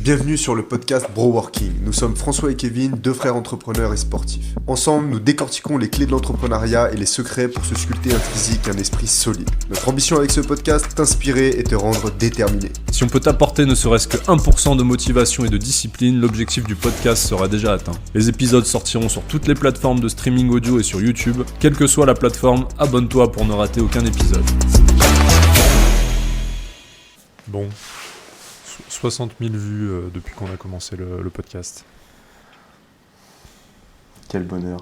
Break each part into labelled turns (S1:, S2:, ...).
S1: Bienvenue sur le podcast Broworking. Nous sommes François et Kevin, deux frères entrepreneurs et sportifs. Ensemble, nous décortiquons les clés de l'entrepreneuriat et les secrets pour se sculpter un physique et un esprit solide. Notre ambition avec ce podcast, t'inspirer et te rendre déterminé.
S2: Si on peut t'apporter ne serait-ce que 1% de motivation et de discipline, l'objectif du podcast sera déjà atteint. Les épisodes sortiront sur toutes les plateformes de streaming audio et sur YouTube. Quelle que soit la plateforme, abonne-toi pour ne rater aucun épisode. Bon, 60 000 vues depuis qu'on a commencé le podcast.
S1: Quel bonheur.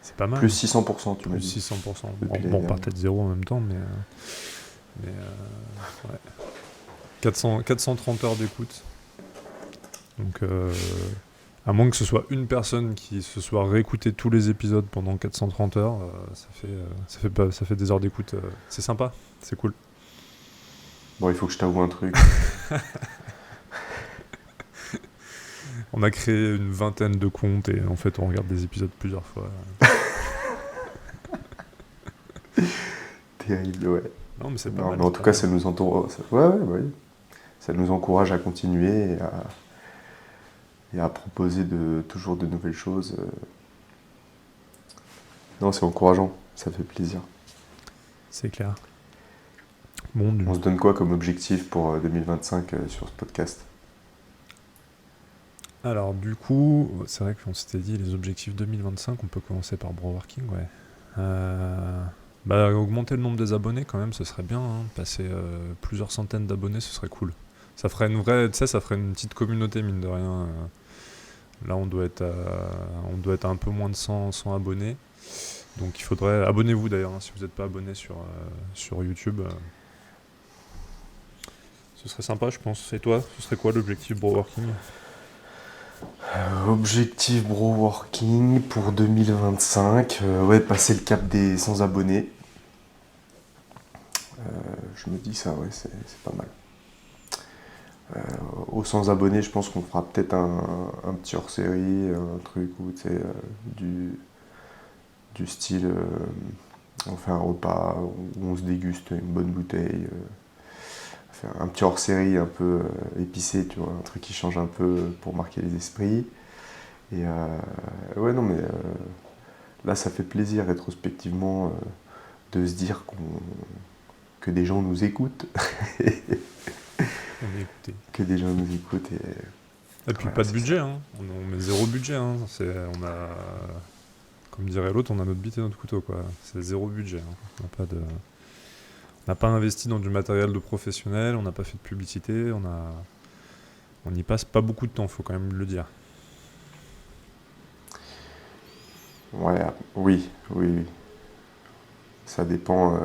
S2: C'est pas mal.
S1: Plus 600%, tu me
S2: Plus
S1: dis.
S2: 600%. Bon, on partait de zéro en même temps, mais ouais. 430 heures d'écoute. Donc, à moins que ce soit une personne qui se soit réécouté tous les épisodes pendant 430 heures, ça fait des heures d'écoute. C'est sympa, c'est cool.
S1: Bon, il faut que je t'avoue un truc.
S2: On a créé une vingtaine de comptes et en fait on regarde des épisodes plusieurs fois.
S1: Terrible, ouais.
S2: Non mais c'est pas
S1: Non,
S2: mal.
S1: mais en tout cas, ça nous entoure. Ouais. Ça nous encourage à continuer et à proposer toujours de nouvelles choses. Non, c'est encourageant, ça fait plaisir.
S2: C'est clair. Bon,
S1: On se donne quoi comme objectif pour 2025 sur ce podcast ?
S2: Alors du coup, c'est vrai qu'on s'était dit les objectifs 2025, on peut commencer par Broworking, ouais. Augmenter le nombre des abonnés quand même, ce serait bien, hein. Passer plusieurs centaines d'abonnés, ce serait cool. Ça ferait une vraie, tu sais, ça ferait une petite communauté mine de rien. Là on doit être à un peu moins de 100 abonnés. Donc il faudrait, abonnez-vous d'ailleurs, hein, si vous n'êtes pas abonné sur YouTube. Ce serait sympa, je pense. Et toi, ce serait quoi l'objectif Broworking ?
S1: Objectif Broworking pour 2025, passer le cap des 100 abonnés. Je me dis ça, ouais, c'est pas mal. Aux 100 abonnés, je pense qu'on fera peut-être un petit hors-série, un truc où tu sais, du style, on fait un repas où on se déguste une bonne bouteille. Un petit hors-série un peu épicé, tu vois, un truc qui change un peu pour marquer les esprits. Et là, ça fait plaisir rétrospectivement de se dire que des gens nous écoutent.
S2: On est écouté.
S1: Que des gens nous écoutent.
S2: Et puis pas de budget, hein. On met zéro budget. Hein. On a, comme dirait l'autre, on a notre bite et notre couteau, quoi. C'est zéro budget. Hein. On n'a pas investi dans du matériel de professionnel, on n'a pas fait de publicité, on n'y passe pas beaucoup de temps, faut quand même le dire.
S1: Ouais, oui. Ça dépend.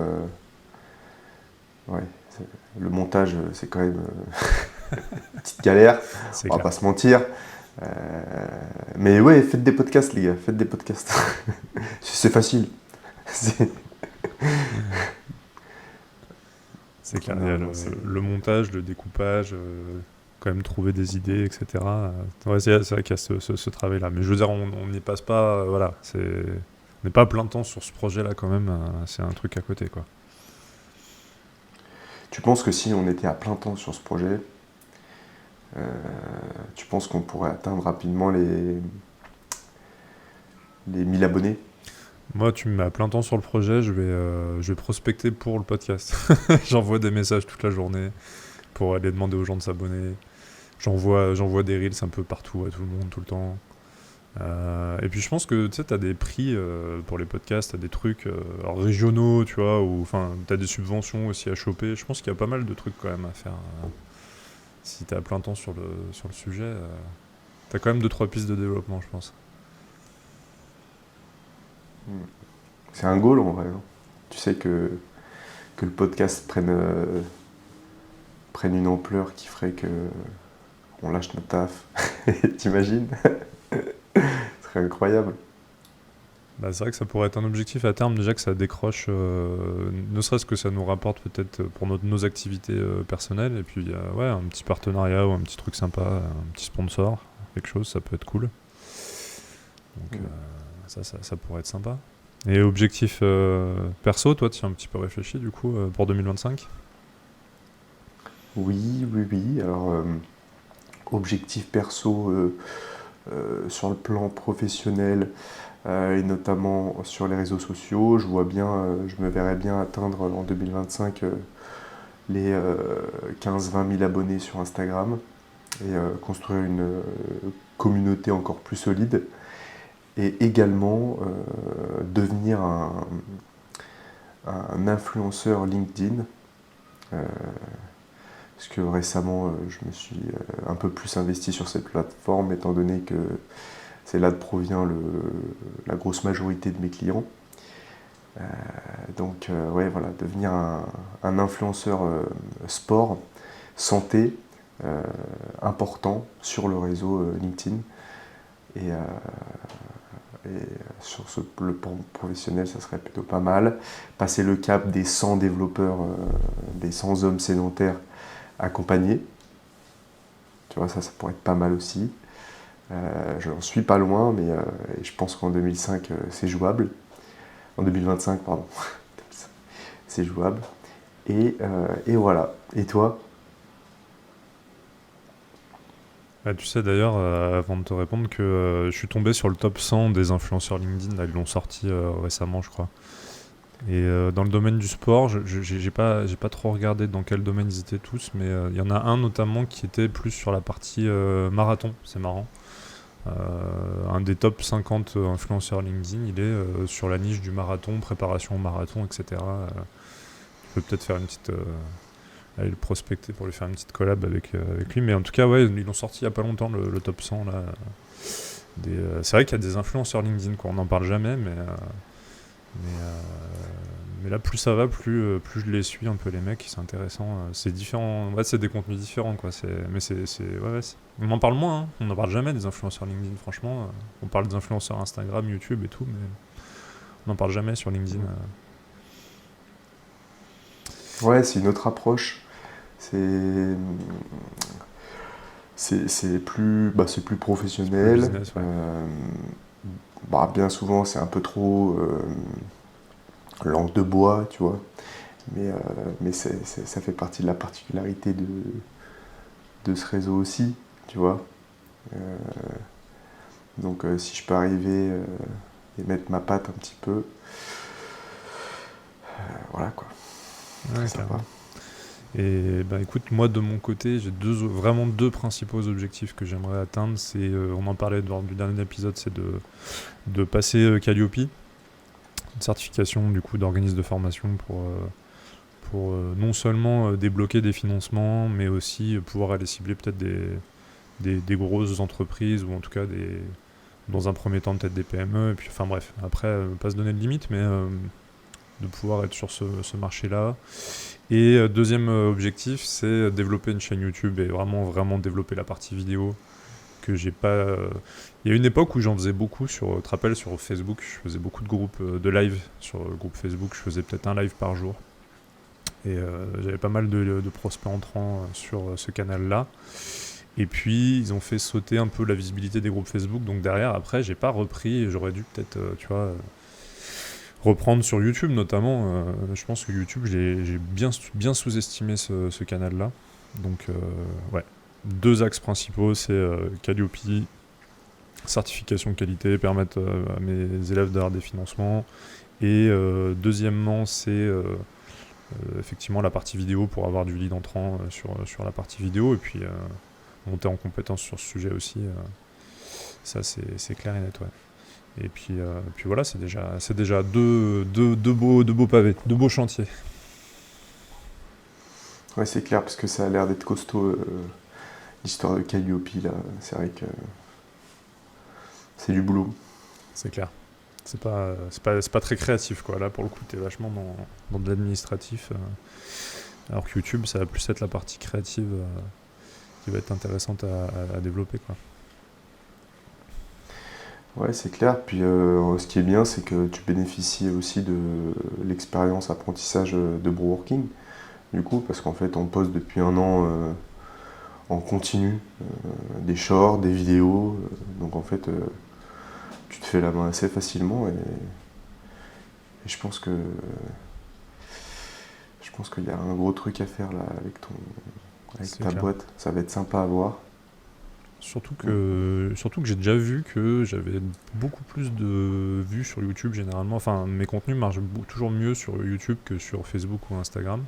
S1: Le montage, c'est quand même une petite galère, on va pas se mentir. Mais ouais, faites des podcasts, les gars, faites des podcasts. C'est facile.
S2: C'est clair, le montage, le découpage, quand même trouver des idées, etc. Ouais, c'est vrai qu'il y a ce travail-là. Mais je veux dire, on n'y passe pas, voilà. On n'est pas à plein temps sur ce projet-là quand même, c'est un truc à côté, quoi.
S1: Tu penses que si on était à plein temps sur ce projet, tu penses qu'on pourrait atteindre rapidement les 1000 abonnés ?
S2: Moi, tu me mets à plein temps sur le projet, je vais prospecter pour le podcast. J'envoie des messages toute la journée pour aller demander aux gens de s'abonner. J'envoie des reels un peu partout à tout le monde, tout le temps. Et puis je pense que tu sais, t'as des prix pour les podcasts, t'as des trucs régionaux, tu vois, ou enfin t'as des subventions aussi à choper. Je pense qu'il y a pas mal de trucs quand même à faire. Si t'es à plein temps sur le sujet, t'as quand même 2-3 pistes de développement, je pense.
S1: C'est un goal en vrai. Hein. Tu sais que le podcast prenne une ampleur qui ferait que on lâche notre taf. T'imagines ? Ce serait incroyable.
S2: Bah, c'est vrai que ça pourrait être un objectif à terme, déjà que ça décroche, ne serait-ce que ça nous rapporte peut-être pour nos activités personnelles, et puis un petit partenariat ou un petit truc sympa, un petit sponsor, quelque chose, ça peut être cool. Donc ça pourrait être sympa. Et objectif perso, toi, tu as un petit peu réfléchi du coup pour 2025 ?
S1: Oui. Alors, objectifs perso sur le plan professionnel et notamment sur les réseaux sociaux. Je me verrais bien atteindre en 2025 les 15-20 000 abonnés sur Instagram et construire une communauté encore plus solide et également devenir un influenceur LinkedIn. Parce que récemment, je me suis un peu plus investi sur cette plateforme, étant donné que c'est là que provient la grosse majorité de mes clients. Donc, ouais, voilà, devenir un influenceur sport, santé, important sur le réseau LinkedIn. Et sur le plan professionnel, ça serait plutôt pas mal. Passer le cap des 100 développeurs, des 100 hommes sédentaires accompagnés. Tu vois, ça pourrait être pas mal aussi. Je n'en suis pas loin, mais je pense qu'en 2005, c'est jouable. En 2025, pardon. C'est jouable. Et voilà. Et toi ?
S2: Tu sais d'ailleurs, avant de te répondre, que je suis tombé sur le top 100 des influenceurs LinkedIn. Là, ils l'ont sorti récemment, je crois. Et dans le domaine du sport, j'ai pas trop regardé dans quel domaine ils étaient tous, mais il y en a un notamment qui était plus sur la partie marathon. C'est marrant. Un des top 50 influenceurs LinkedIn, il est sur la niche du marathon, préparation au marathon, etc. Tu peux peut-être faire une petite... aller le prospecter pour lui faire une petite collab avec lui. Mais en tout cas, ouais, ils l'ont sorti il n'y a pas longtemps, le top 100. Là. C'est vrai qu'il y a des influenceurs LinkedIn, quoi. On n'en parle jamais, mais là, plus ça va, plus je les suis un peu, les mecs. C'est intéressant. C'est différent. Ouais, c'est des contenus différents, quoi. On en parle moins, hein. On n'en parle jamais des influenceurs LinkedIn, franchement. On parle des influenceurs Instagram, YouTube et tout, mais on n'en parle jamais sur LinkedIn.
S1: Ouais, c'est une autre approche. C'est plus professionnel.
S2: Business, ouais.
S1: Bien souvent, c'est un peu trop langue de bois, tu vois. Mais ça fait partie de la particularité de ce réseau aussi, tu vois. Donc, si je peux arriver et mettre ma patte un petit peu, voilà quoi.
S2: Ouais, sympa. Et écoute, moi de mon côté, j'ai vraiment deux principaux objectifs que j'aimerais atteindre. C'est, on en parlait lors du dernier épisode, c'est de passer Calliope, une certification du coup d'organisme de formation pour non seulement débloquer des financements, mais aussi pouvoir aller cibler peut-être des grosses entreprises ou en tout cas dans un premier temps peut-être des PME. Et puis, enfin bref, après pas se donner de limite, mais de pouvoir être sur ce marché-là. Et deuxième objectif, c'est développer une chaîne YouTube et vraiment développer la partie vidéo que j'ai pas... Il y a une époque où j'en faisais beaucoup, tu te rappelles, sur Facebook, je faisais beaucoup de groupes de live sur le groupe Facebook, je faisais peut-être un live par jour. Et j'avais pas mal de prospects entrants sur ce canal-là. Et puis, ils ont fait sauter un peu la visibilité des groupes Facebook. Donc derrière, après, j'ai pas repris. J'aurais dû peut-être, reprendre sur YouTube notamment. Je pense que YouTube, j'ai bien sous-estimé ce canal-là. Donc, ouais. Deux axes principaux, c'est Calliope, certification qualité, permettre à mes élèves d'avoir des financements. Et deuxièmement, c'est effectivement la partie vidéo pour avoir du lead entrant sur la partie vidéo. Et puis monter en compétence sur ce sujet aussi. Ça, c'est clair et net, ouais. Et puis voilà, c'est déjà deux beaux pavés, deux beaux chantiers.
S1: Ouais, c'est clair, parce que ça a l'air d'être costaud, l'histoire de Calliope, là. C'est vrai que c'est du boulot.
S2: C'est clair. C'est pas très créatif, quoi. Là, pour le coup, t'es vachement dans de l'administratif. Alors que YouTube, ça va plus être la partie créative qui va être intéressante à développer, quoi.
S1: Ouais, c'est clair. Puis ce qui est bien, c'est que tu bénéficies aussi de l'expérience apprentissage de Brewworking, du coup, parce qu'en fait, on poste depuis un an en continu des shorts, des vidéos. Donc en fait, tu te fais la main assez facilement et je pense qu'il y a un gros truc à faire là avec ta boîte. Ça va être sympa à voir.
S2: Surtout que j'ai déjà vu que j'avais beaucoup plus de vues sur YouTube généralement. Enfin, mes contenus marchent toujours mieux sur YouTube que sur Facebook ou Instagram.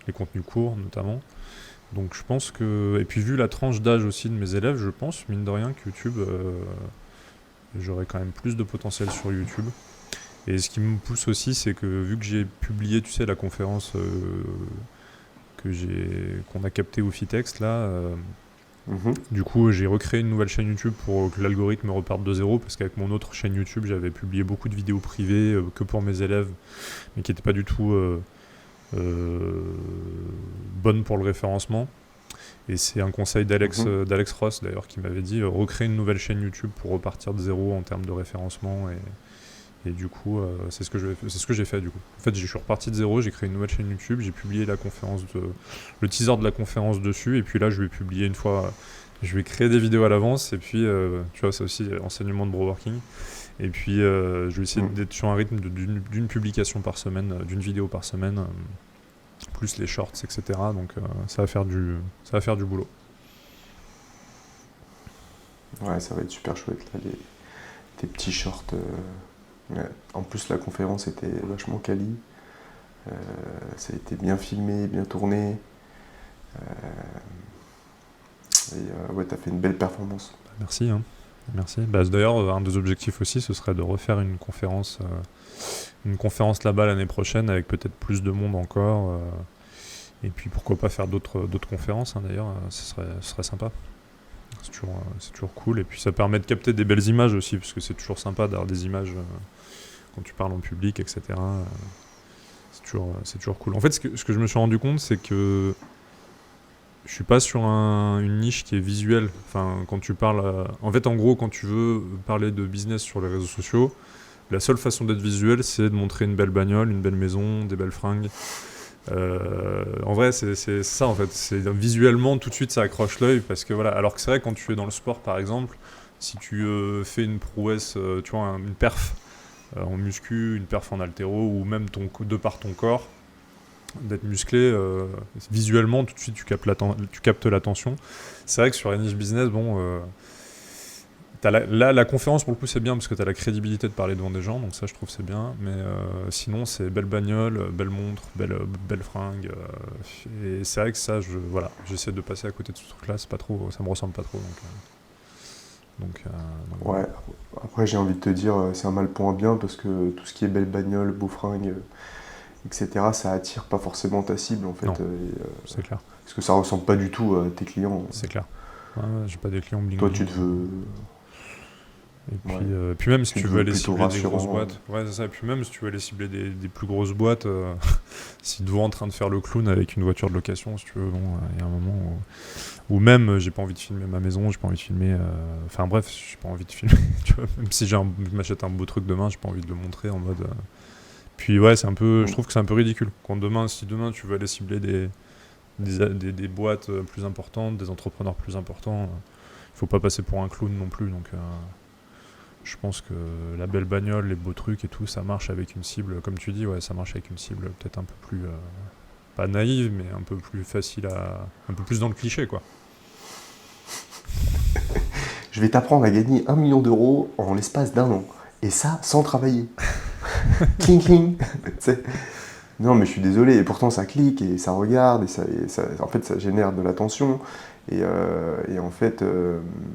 S2: Les contenus courts notamment. Donc je pense que... Et puis vu la tranche d'âge aussi de mes élèves, je pense, mine de rien, que YouTube, j'aurais quand même plus de potentiel sur YouTube. Et ce qui me pousse aussi, c'est que vu que j'ai publié, tu sais, la conférence qu'on a captée au Fitext, là... Du coup, j'ai recréé une nouvelle chaîne YouTube pour que l'algorithme reparte de zéro, parce qu'avec mon autre chaîne YouTube, j'avais publié beaucoup de vidéos privées que pour mes élèves, mais qui n'étaient pas du tout bonnes pour le référencement. Et c'est un conseil d'Alex Ross, d'ailleurs, qui m'avait dit recréer une nouvelle chaîne YouTube pour repartir de zéro en termes de référencement. Et du coup, c'est ce que j'ai fait du coup. En fait, je suis reparti de zéro, j'ai créé une nouvelle chaîne YouTube, j'ai publié le teaser de la conférence dessus, et puis là, je vais publier une fois, je vais créer des vidéos à l'avance, et puis, tu vois, c'est aussi enseignement de broworking. Et puis, je vais essayer d'être sur un rythme d'une publication par semaine, d'une vidéo par semaine, plus les shorts, etc. Donc, ça va faire du boulot.
S1: Ouais, ça va être super chouette, là, tes petits shorts. Ouais. En plus, la conférence était vachement quali. Ça a été bien filmé, bien tourné. Ouais, t'as fait une belle performance.
S2: Merci. Merci. D'ailleurs, un des objectifs aussi, ce serait de refaire une conférence là-bas l'année prochaine avec peut-être plus de monde encore. Et puis pourquoi pas faire d'autres conférences, d'ailleurs, ce serait sympa. C'est toujours cool. Et puis ça permet de capter des belles images aussi, parce que c'est toujours sympa d'avoir des images quand tu parles en public, etc. C'est toujours cool. En fait, ce que je me suis rendu compte, c'est que je suis pas sur une niche qui est visuelle. Enfin, quand tu parles... En fait, en gros, quand tu veux parler de business sur les réseaux sociaux, la seule façon d'être visuel, c'est de montrer une belle bagnole, une belle maison, des belles fringues. En vrai, c'est ça, en fait. Visuellement, tout de suite, ça accroche l'œil, parce que voilà. Alors que c'est vrai, quand tu es dans le sport, par exemple, si tu fais une prouesse, tu vois, une perf en muscu, une perf en haltéro, ou même de par ton corps, d'être musclé, visuellement, tout de suite, tu captes l'attention. C'est vrai que sur la niche business, bon... la conférence, pour le coup, c'est bien parce que tu as la crédibilité de parler devant des gens, donc ça, je trouve c'est bien. Mais sinon, c'est belle bagnole, belle montre, belle fringue. Et c'est vrai que ça, j'essaie de passer à côté de ce truc-là, c'est pas trop, ça me ressemble pas trop. Donc,
S1: ouais, après, j'ai envie de te dire, c'est un mal pour un bien parce que tout ce qui est belle bagnole, beau fringue, etc., ça attire pas forcément ta cible, en fait.
S2: Non, c'est clair.
S1: Parce que ça ressemble pas du tout à tes clients.
S2: C'est clair. Ouais, j'ai pas des clients bling.
S1: Toi, tu te veux...
S2: Et puis même si tu veux aller cibler des grosses boîtes,
S1: ouais,
S2: c'est ça. Et puis même si tu veux aller cibler des plus grosses boîtes, si tu es en train de faire le clown avec une voiture de location, si tu veux, bon, il y a un moment où même j'ai pas envie de filmer ma maison, j'ai pas envie de filmer. Enfin bref, j'ai pas envie de filmer. Tu vois, même si je m'achète un beau truc demain, j'ai pas envie de le montrer en mode. Puis ouais, c'est un peu. Je trouve que c'est un peu ridicule. Si demain tu veux aller cibler des boîtes plus importantes, des entrepreneurs plus importants, il faut pas passer pour un clown non plus. Donc je pense que la belle bagnole, les beaux trucs et tout, ça marche avec une cible, comme tu dis, ouais, ça marche avec une cible peut-être un peu plus, pas naïve, mais un peu plus facile un peu plus dans le cliché, quoi.
S1: Je vais t'apprendre à gagner 1 million d'euros en l'espace d'1 an. Et ça, sans travailler. Cling, cling. Non, mais je suis désolé, et pourtant ça clique, et ça regarde, en fait, ça génère de l'attention. Et en fait...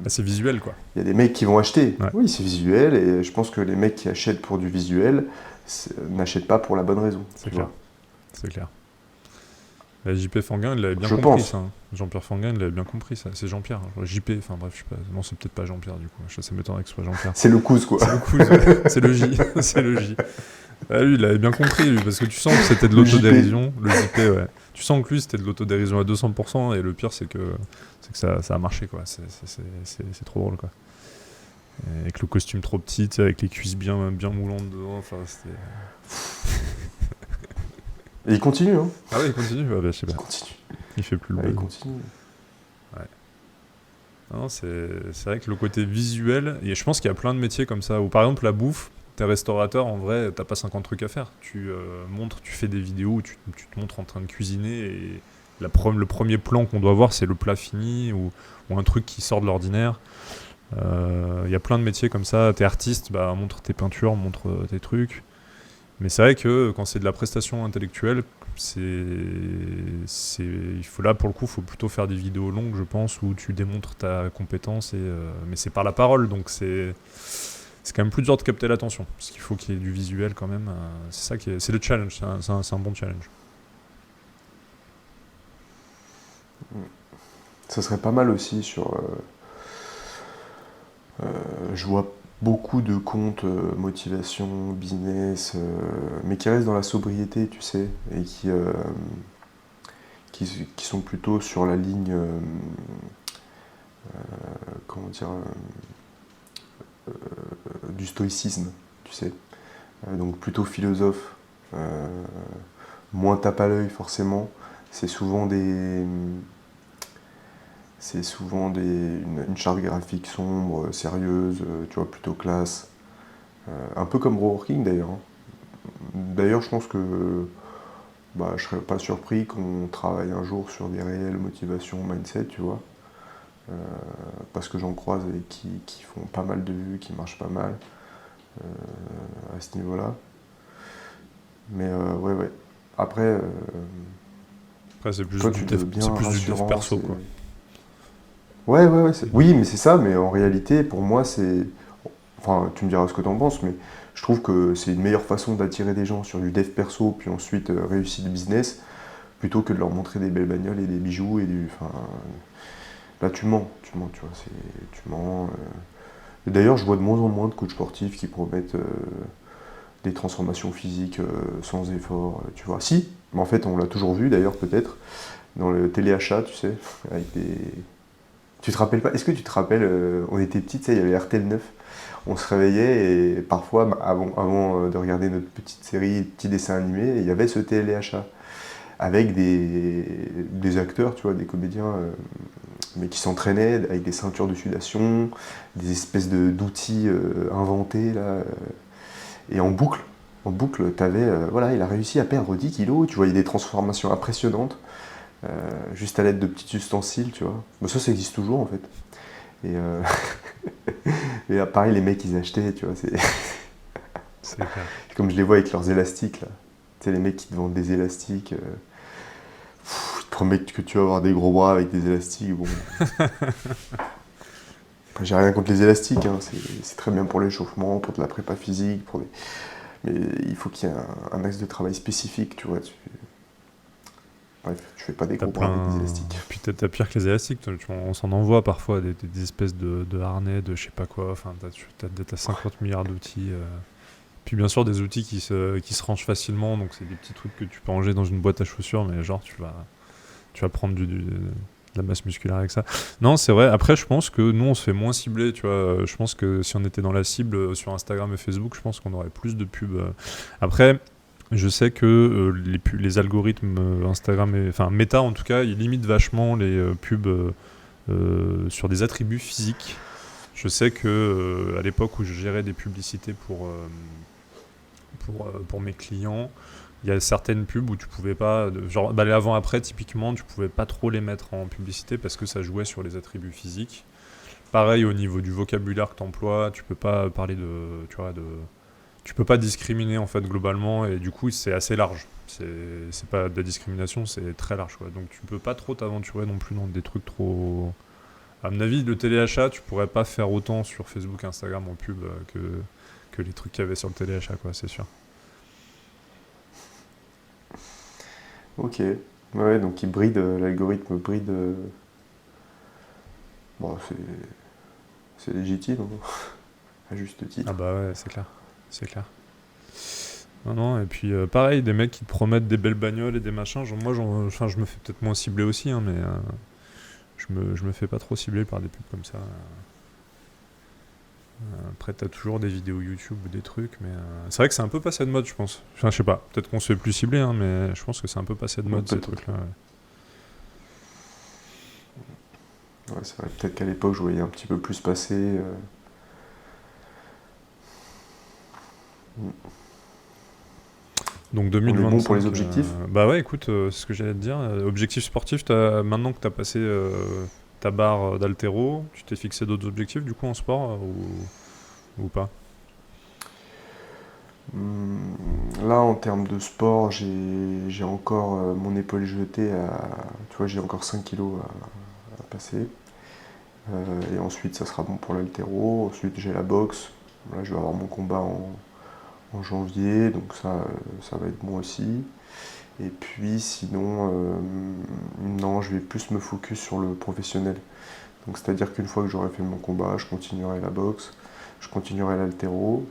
S2: c'est visuel, quoi.
S1: Il y a des mecs qui vont acheter.
S2: Ouais.
S1: Oui, c'est visuel, et je pense que les mecs qui achètent pour du visuel n'achètent pas pour la bonne raison.
S2: C'est clair. C'est clair. JP Fanguin, il l'avait bien compris, ça. Jean-Pierre Fanguin, il l'avait bien compris, ça. C'est Jean-Pierre. JP, enfin bref, je sais pas. Non, c'est peut-être pas Jean-Pierre, du coup. Ça m'étonnerait que ce soit Jean-Pierre.
S1: C'est le cousin, quoi.
S2: C'est le cousin, ouais. C'est le J. C'est le J. Lui, il avait bien compris, lui, parce que tu sens que c'était de l'autodérision. Le JP, ouais. Tu sens que lui, c'était de l'autodérision à 200%, et le pire, c'est que ça a marché, quoi. C'est trop drôle, quoi. Et avec le costume trop petit, avec les cuisses bien moulantes devant, enfin, c'était...
S1: Et il continue, hein.
S2: Ah ouais, il continue, je sais pas.
S1: Il continue.
S2: Il fait plus le
S1: Il
S2: buzz.
S1: continue.
S2: Ouais. Non, c'est vrai que le côté visuel, et je pense qu'il y a plein de métiers comme ça, où par exemple la bouffe, t'es restaurateur, en vrai, t'as pas 50 trucs à faire. Tu fais des vidéos où tu te montres en train de cuisiner le premier plan qu'on doit voir, c'est le plat fini ou un truc qui sort de l'ordinaire. Il y a plein de métiers comme ça. T'es artiste, bah, montre tes peintures, montre tes trucs. Mais c'est vrai que quand c'est de la prestation intellectuelle, il faut là pour le coup, faut plutôt faire des vidéos longues, je pense, où tu démontres ta compétence mais c'est par la parole, donc c'est quand même plus dur de capter l'attention, parce qu'il faut qu'il y ait du visuel quand même. C'est ça c'est le challenge, c'est un bon challenge.
S1: Ça serait pas mal aussi sur. Je vois beaucoup de comptes motivation, business, mais qui restent dans la sobriété, tu sais, et qui sont plutôt sur la ligne, comment dire, du stoïcisme, tu sais. Donc plutôt philosophe, moins tape à l'œil forcément. C'est souvent une charte graphique sombre, sérieuse, tu vois, plutôt classe. Un peu comme Working d'ailleurs. D'ailleurs, je pense que je serais pas surpris qu'on travaille un jour sur des réelles motivations mindset, tu vois. Parce que j'en croise et qui font pas mal de vues, qui marchent pas mal à ce niveau-là. Mais ouais. Après,
S2: c'est plus
S1: toi,
S2: du
S1: tu
S2: dev,
S1: veux bien
S2: c'est plus du dev
S1: rassurant,
S2: perso, quoi.
S1: Ouais. Oui, mais c'est ça, mais en réalité, pour moi, c'est. Enfin, tu me diras ce que t'en penses, mais je trouve que c'est une meilleure façon d'attirer des gens sur du dev perso, puis ensuite réussir le business, plutôt que de leur montrer des belles bagnoles et des bijoux et du. Enfin, là, tu mens, tu vois, tu mens. Et d'ailleurs, je vois de moins en moins de coachs sportifs qui promettent des transformations physiques sans effort, tu vois. Si, mais en fait, on l'a toujours vu, d'ailleurs, peut-être, dans le téléachat, tu sais, avec des. Tu te rappelles pas? Est-ce que tu te rappelles, on était petits, tu sais, il y avait RTL 9. On se réveillait et parfois, avant de regarder notre petite série, petit dessin animé, il y avait ce téléachat avec des acteurs, tu vois, des comédiens, mais qui s'entraînaient avec des ceintures de sudation, des espèces d'outils inventés là, et en boucle, t'avais, voilà, il a réussi à perdre 10 kilos, tu voyais des transformations impressionnantes, juste à l'aide de petits ustensiles, tu vois. Bon, ça existe toujours en fait. Et, et là, pareil, les mecs ils achetaient, tu vois,
S2: C'est clair.
S1: comme je les vois avec leurs élastiques là. Tu sais, les mecs qui te vendent des élastiques, ils te promettent que tu vas avoir des gros bras avec des élastiques. Bon. Enfin, j'ai rien contre les élastiques, hein. C'est très bien pour l'échauffement, pour de la prépa physique, mais il faut qu'il y ait un axe de travail spécifique, tu vois. Bref, je fais pas des
S2: T'as
S1: gros bras avec des
S2: plein.
S1: élastiques.
S2: Puis t'as pire que les élastiques, on s'en envoie parfois des espèces de harnais, de je sais pas quoi. Enfin, t'as 50 milliards d'outils. Puis bien sûr, des outils qui se rangent facilement, donc c'est des petits trucs que tu peux ranger dans une boîte à chaussures, mais genre tu vas prendre de la masse musculaire avec ça. Non, c'est vrai. Après, je pense que nous, on se fait moins cibler, tu vois. Je pense que si on était dans la cible sur Instagram et Facebook, je pense qu'on aurait plus de pubs. Après, je sais que les algorithmes Instagram, enfin Meta en tout cas, ils limitent vachement les pubs sur des attributs physiques. Je sais que à l'époque où je gérais des publicités pour mes clients, il y a certaines pubs où tu pouvais pas, genre les avant-après typiquement, tu pouvais pas trop les mettre en publicité parce que ça jouait sur les attributs physiques. Pareil au niveau du vocabulaire que tu emploies, tu peux pas parler tu peux pas discriminer en fait globalement et du coup c'est assez large. C'est pas de la discrimination, c'est très large quoi. Donc tu peux pas trop t'aventurer non plus dans des trucs trop. À mon avis, le téléachat, tu pourrais pas faire autant sur Facebook, Instagram en pub que les trucs qu'il y avait sur le téléachat quoi, c'est sûr.
S1: Ok. Ouais, donc l'algorithme bride. Bon, c'est légitime, hein, à juste titre.
S2: Ah bah ouais, c'est clair. C'est clair. Non, et puis pareil, des mecs qui te promettent des belles bagnoles et des machins. Enfin, je me fais peut-être moins cibler aussi, hein, mais je me fais pas trop cibler par des pubs comme ça. Après, t'as toujours des vidéos YouTube ou des trucs, mais c'est vrai que c'est un peu passé de mode, je pense. Enfin, je sais pas, peut-être qu'on se fait plus cibler, hein, mais je pense que c'est un peu passé de mode, ces trucs-là.
S1: Ouais, c'est vrai, peut-être qu'à l'époque, je voyais un petit peu plus passer.
S2: Donc
S1: On est
S2: 2025.
S1: bon pour les objectifs.
S2: Bah ouais, écoute, c'est ce que j'allais te dire. Objectif sportif, maintenant que tu as passé ta barre d'haltéro, tu t'es fixé d'autres objectifs du coup en sport ou pas?
S1: Là, en termes de sport, j'ai encore mon épaule jetée tu vois, j'ai encore 5 kilos à passer. Et ensuite, ça sera bon pour l'haltéro. Ensuite, j'ai la boxe. Là, je vais avoir mon combat en janvier, donc ça va être bon aussi. Et puis, sinon, non, je vais plus me focus sur le professionnel. Donc, c'est-à-dire qu'une fois que j'aurai fait mon combat, je continuerai la boxe, je continuerai l'haltéro,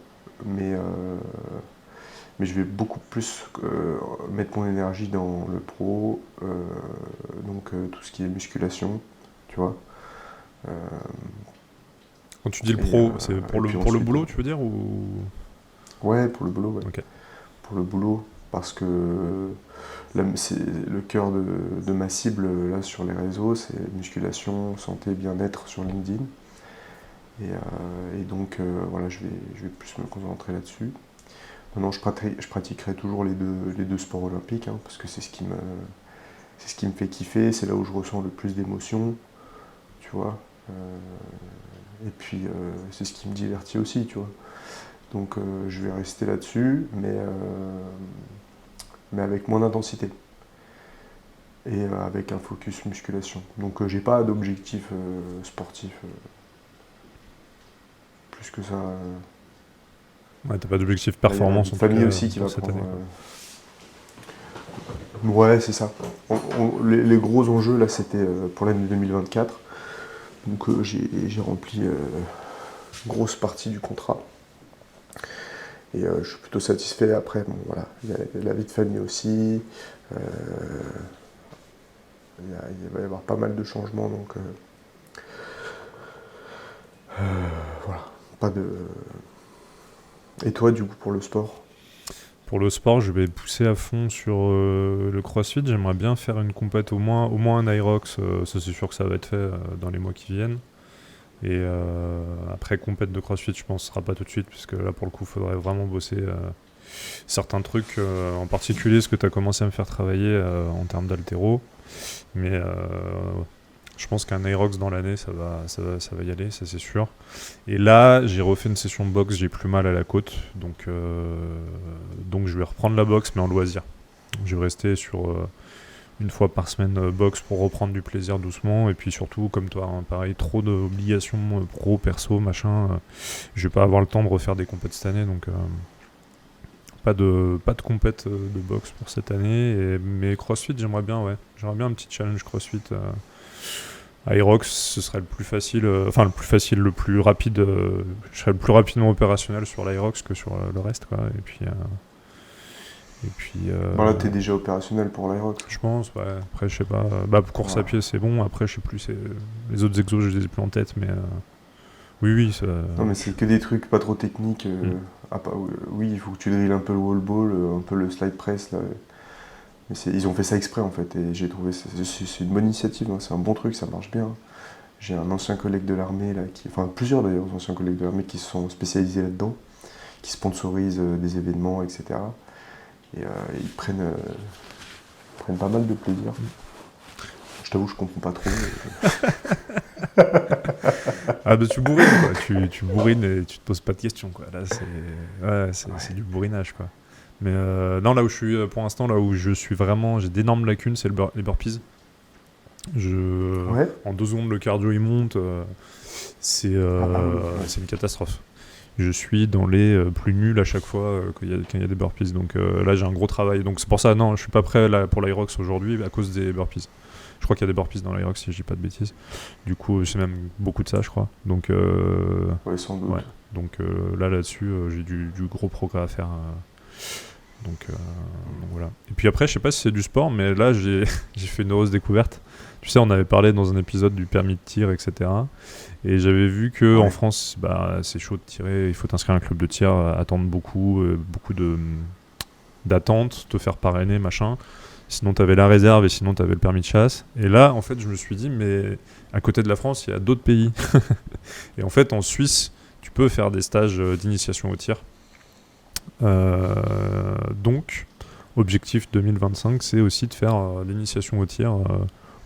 S1: mais je vais beaucoup plus mettre mon énergie dans le pro, donc tout ce qui est musculation, tu vois.
S2: Quand tu dis le
S1: Et,
S2: pro, c'est
S1: et
S2: pour
S1: puis
S2: le
S1: ensuite,
S2: boulot, tu veux dire ou...
S1: ouais, pour le boulot, ouais.
S2: Ok.
S1: Pour le boulot, parce que c'est le cœur de ma cible là sur les réseaux, c'est musculation, santé, bien-être sur LinkedIn. Et donc voilà, je vais plus me concentrer là-dessus. Maintenant, je pratiquerai toujours les deux sports olympiques, hein, parce que c'est ce qui me fait kiffer, c'est là où je ressens le plus d'émotions, tu vois. Et puis c'est ce qui me divertit aussi, tu vois. Donc je vais rester là-dessus, mais avec moins d'intensité. Et avec un focus musculation. Donc j'ai pas d'objectif sportif plus que ça.
S2: Ouais, t'as pas d'objectif
S1: Là, il y a la
S2: performance
S1: vie
S2: en
S1: de
S2: tout
S1: famille
S2: cas
S1: aussi qui
S2: pour
S1: va
S2: cette
S1: prendre.
S2: année.
S1: Ouais, c'est ça. Les gros enjeux là, c'était pour l'année 2024. Donc j'ai rempli une grosse partie du contrat. Et je suis plutôt satisfait. Après, bon voilà, il y a la vie de famille aussi. Il va y avoir pas mal de changements, donc voilà, pas de. Et toi, du coup, pour le sport?
S2: Pour le sport, je vais pousser à fond sur le CrossFit. J'aimerais bien faire une compète, au moins un Irox. Ça, c'est sûr que ça va être fait dans les mois qui viennent. Et après, compète de CrossFit, je pense que ce sera pas tout de suite, puisque là, pour le coup, il faudrait vraiment bosser certains trucs, en particulier ce que tu as commencé à me faire travailler en termes d'haltéro. Mais je pense qu'un Aerox dans l'année, ça va y aller, ça c'est sûr. Et là, j'ai refait une session de boxe, j'ai plus mal à la côte, donc je vais reprendre la boxe, mais en loisir. Je vais rester sur une fois par semaine boxe pour reprendre du plaisir doucement, et puis surtout, comme toi, hein, pareil, trop d'obligations pro, perso, machin. Je vais pas avoir le temps de refaire des compètes cette année, donc pas de compète de boxe pour cette année. Mais CrossFit, j'aimerais bien, ouais. J'aimerais bien un petit challenge CrossFit. Aerox, ce serait le plus facile, le plus rapide. Je serais le plus rapidement opérationnel sur l'Aerox que sur le reste, quoi. Et puis.
S1: Bon, là, t'es déjà opérationnel pour l'Aerox.
S2: Je pense, ouais. Après, je sais pas. Course à pied, c'est bon. Après, je sais plus. Les autres exos, je les ai plus en tête, mais. Oui, ça.
S1: Non, mais c'est que des trucs pas trop techniques. Oui, il faut que tu drilles un peu le wall ball, un peu le slide press. Là. Mais ils ont fait ça exprès en fait, et j'ai trouvé c'est une bonne initiative, hein, c'est un bon truc, ça marche bien. J'ai un ancien collègue de l'armée, plusieurs d'ailleurs anciens collègues de l'armée qui se sont spécialisés là-dedans, qui sponsorisent des événements, etc. Et ils prennent pas mal de plaisir. Je t'avoue, je comprends pas trop.
S2: Ah bah tu bourrines quoi, tu bourrines et tu te poses pas de questions quoi. Là c'est du bourrinage quoi. Mais non, là où je suis pour l'instant, là où je suis vraiment, j'ai d'énormes lacunes, c'est les burpees.
S1: Ouais.
S2: En 2 secondes le cardio il monte, c'est une catastrophe. Je suis dans les plus nuls à chaque fois quand il y a des burpees. Donc là j'ai un gros travail. Donc c'est pour ça, non, je suis pas prêt là, pour l'Irox aujourd'hui à cause des burpees. Je crois qu'il y a des burpees dans l'Irox si je dis pas de bêtises. Du coup, c'est même beaucoup de ça, je crois. Donc,
S1: ouais, sans doute.
S2: Ouais. Donc là-dessus, j'ai du gros progrès à faire. Donc voilà. Et puis après, je sais pas si c'est du sport, mais là, j'ai fait une heureuse découverte. Tu sais, on avait parlé dans un épisode du permis de tir, etc. Et j'avais vu que en France, c'est chaud de tirer. Il faut t'inscrire à un club de tir, attendre beaucoup d'attentes, te faire parrainer, machin. Sinon, tu avais la réserve et sinon, tu avais le permis de chasse. Et là, en fait, je me suis dit, mais à côté de la France, il y a d'autres pays. Et en fait, en Suisse, tu peux faire des stages d'initiation au tir. Donc, objectif 2025, c'est aussi de faire l'initiation au tir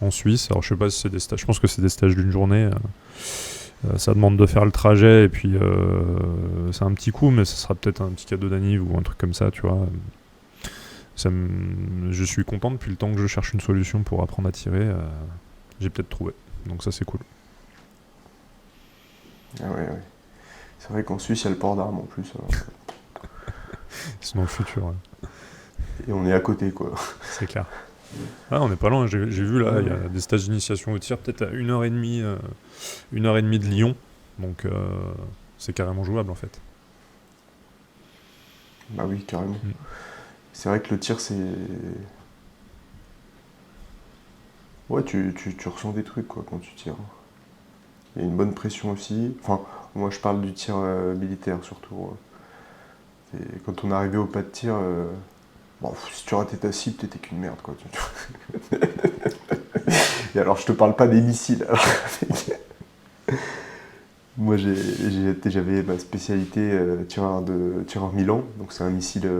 S2: en Suisse. Alors je sais pas si c'est des stages, je pense que c'est des stages d'une journée. Ça demande de faire le trajet et puis c'est un petit coup, mais ça sera peut-être un petit cadeau d'anniv ou un truc comme ça, tu vois. Je suis content depuis le temps que je cherche une solution pour apprendre à tirer. J'ai peut-être trouvé, donc ça c'est cool.
S3: Ah ouais. C'est vrai qu'en Suisse, il y a le port d'armes en plus.
S2: C'est dans le futur, ouais.
S3: Et on est à côté, quoi.
S2: C'est clair. Ah, on n'est pas loin, j'ai vu là, il y a des stages d'initiation au tir, peut-être à 1h30 de Lyon, donc c'est carrément jouable en fait.
S3: Bah oui, carrément. C'est vrai que le tir, c'est... Ouais, tu ressens des trucs, quoi, quand tu tires. Il y a une bonne pression aussi. Enfin, moi, je parle du tir militaire, surtout. Et quand on est arrivé au pas de tir... Bon, si tu ratais ta cible, t'étais qu'une merde, quoi. Et alors, je te parle pas des missiles. Moi, j'avais ma spécialité tireur Milan, donc c'est un missile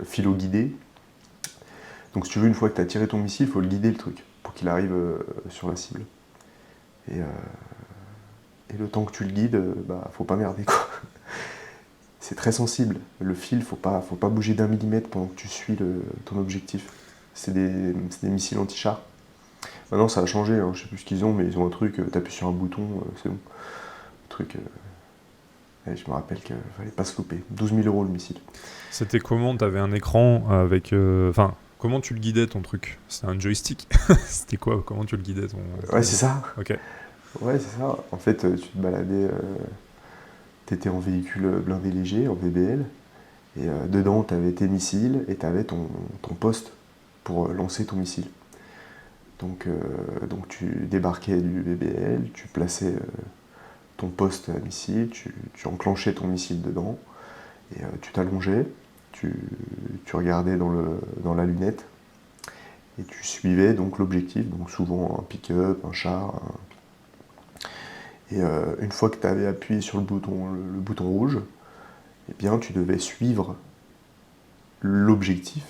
S3: philo-guidé. Donc, si tu veux, une fois que tu as tiré ton missile, il faut le guider, le truc, pour qu'il arrive sur la cible. Et le temps que tu le guides, faut pas merder, quoi. C'est très sensible. Le fil, faut pas bouger d'1 millimètre pendant que tu suis ton objectif. C'est des missiles anti-char. Maintenant, ça a changé, hein. Je sais plus ce qu'ils ont, mais ils ont un truc, t'appuies sur un bouton, c'est bon. Le truc, je me rappelle qu'il fallait pas se louper. 12 000 € le missile.
S2: C'était comment? T'avais un écran avec... comment tu le guidais ton truc? C'était un joystick? C'était quoi? Comment tu le guidais
S3: Ouais, c'est ça.
S2: Ok.
S3: Ouais, c'est ça. En fait, tu te baladais... T'étais en véhicule blindé léger, en VBL, et dedans, t'avais tes missiles, et t'avais ton poste pour lancer ton missile. Donc tu débarquais du VBL, tu plaçais ton poste à missile, tu enclenchais ton missile dedans, et tu t'allongeais, tu regardais dans la lunette, et tu suivais donc l'objectif, donc souvent un pick-up, un char. Et une fois que tu avais appuyé sur le bouton rouge, eh bien tu devais suivre l'objectif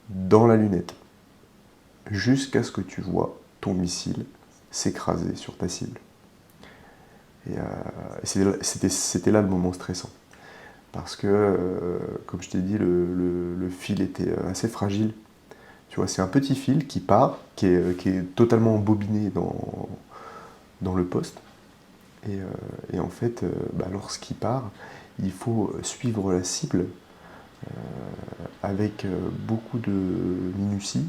S3: dans la lunette, jusqu'à ce que tu vois ton missile s'écraser sur ta cible. Et c'était là le moment stressant. Parce que, comme je t'ai dit, le fil était assez fragile. Tu vois, c'est un petit fil qui part, qui est totalement embobiné dans le poste. Et en fait, lorsqu'il part, il faut suivre la cible avec beaucoup de minutie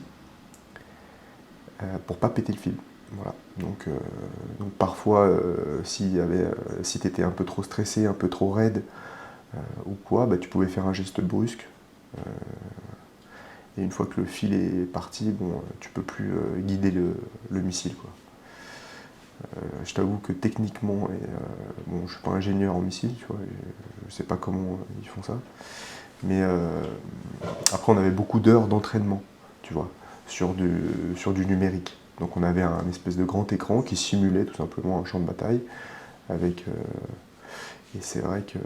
S3: pour pas péter le fil. Voilà. Donc parfois, si tu étais un peu trop stressé, un peu trop raide ou quoi, tu pouvais faire un geste brusque. Et une fois que le fil est parti, tu peux plus guider le missile, quoi. Je t'avoue que techniquement, je suis pas ingénieur en missile, tu vois, je sais pas comment ils font ça, mais après on avait beaucoup d'heures d'entraînement, tu vois, sur du numérique. Donc on avait un espèce de grand écran qui simulait tout simplement un champ de bataille, avec et c'est vrai que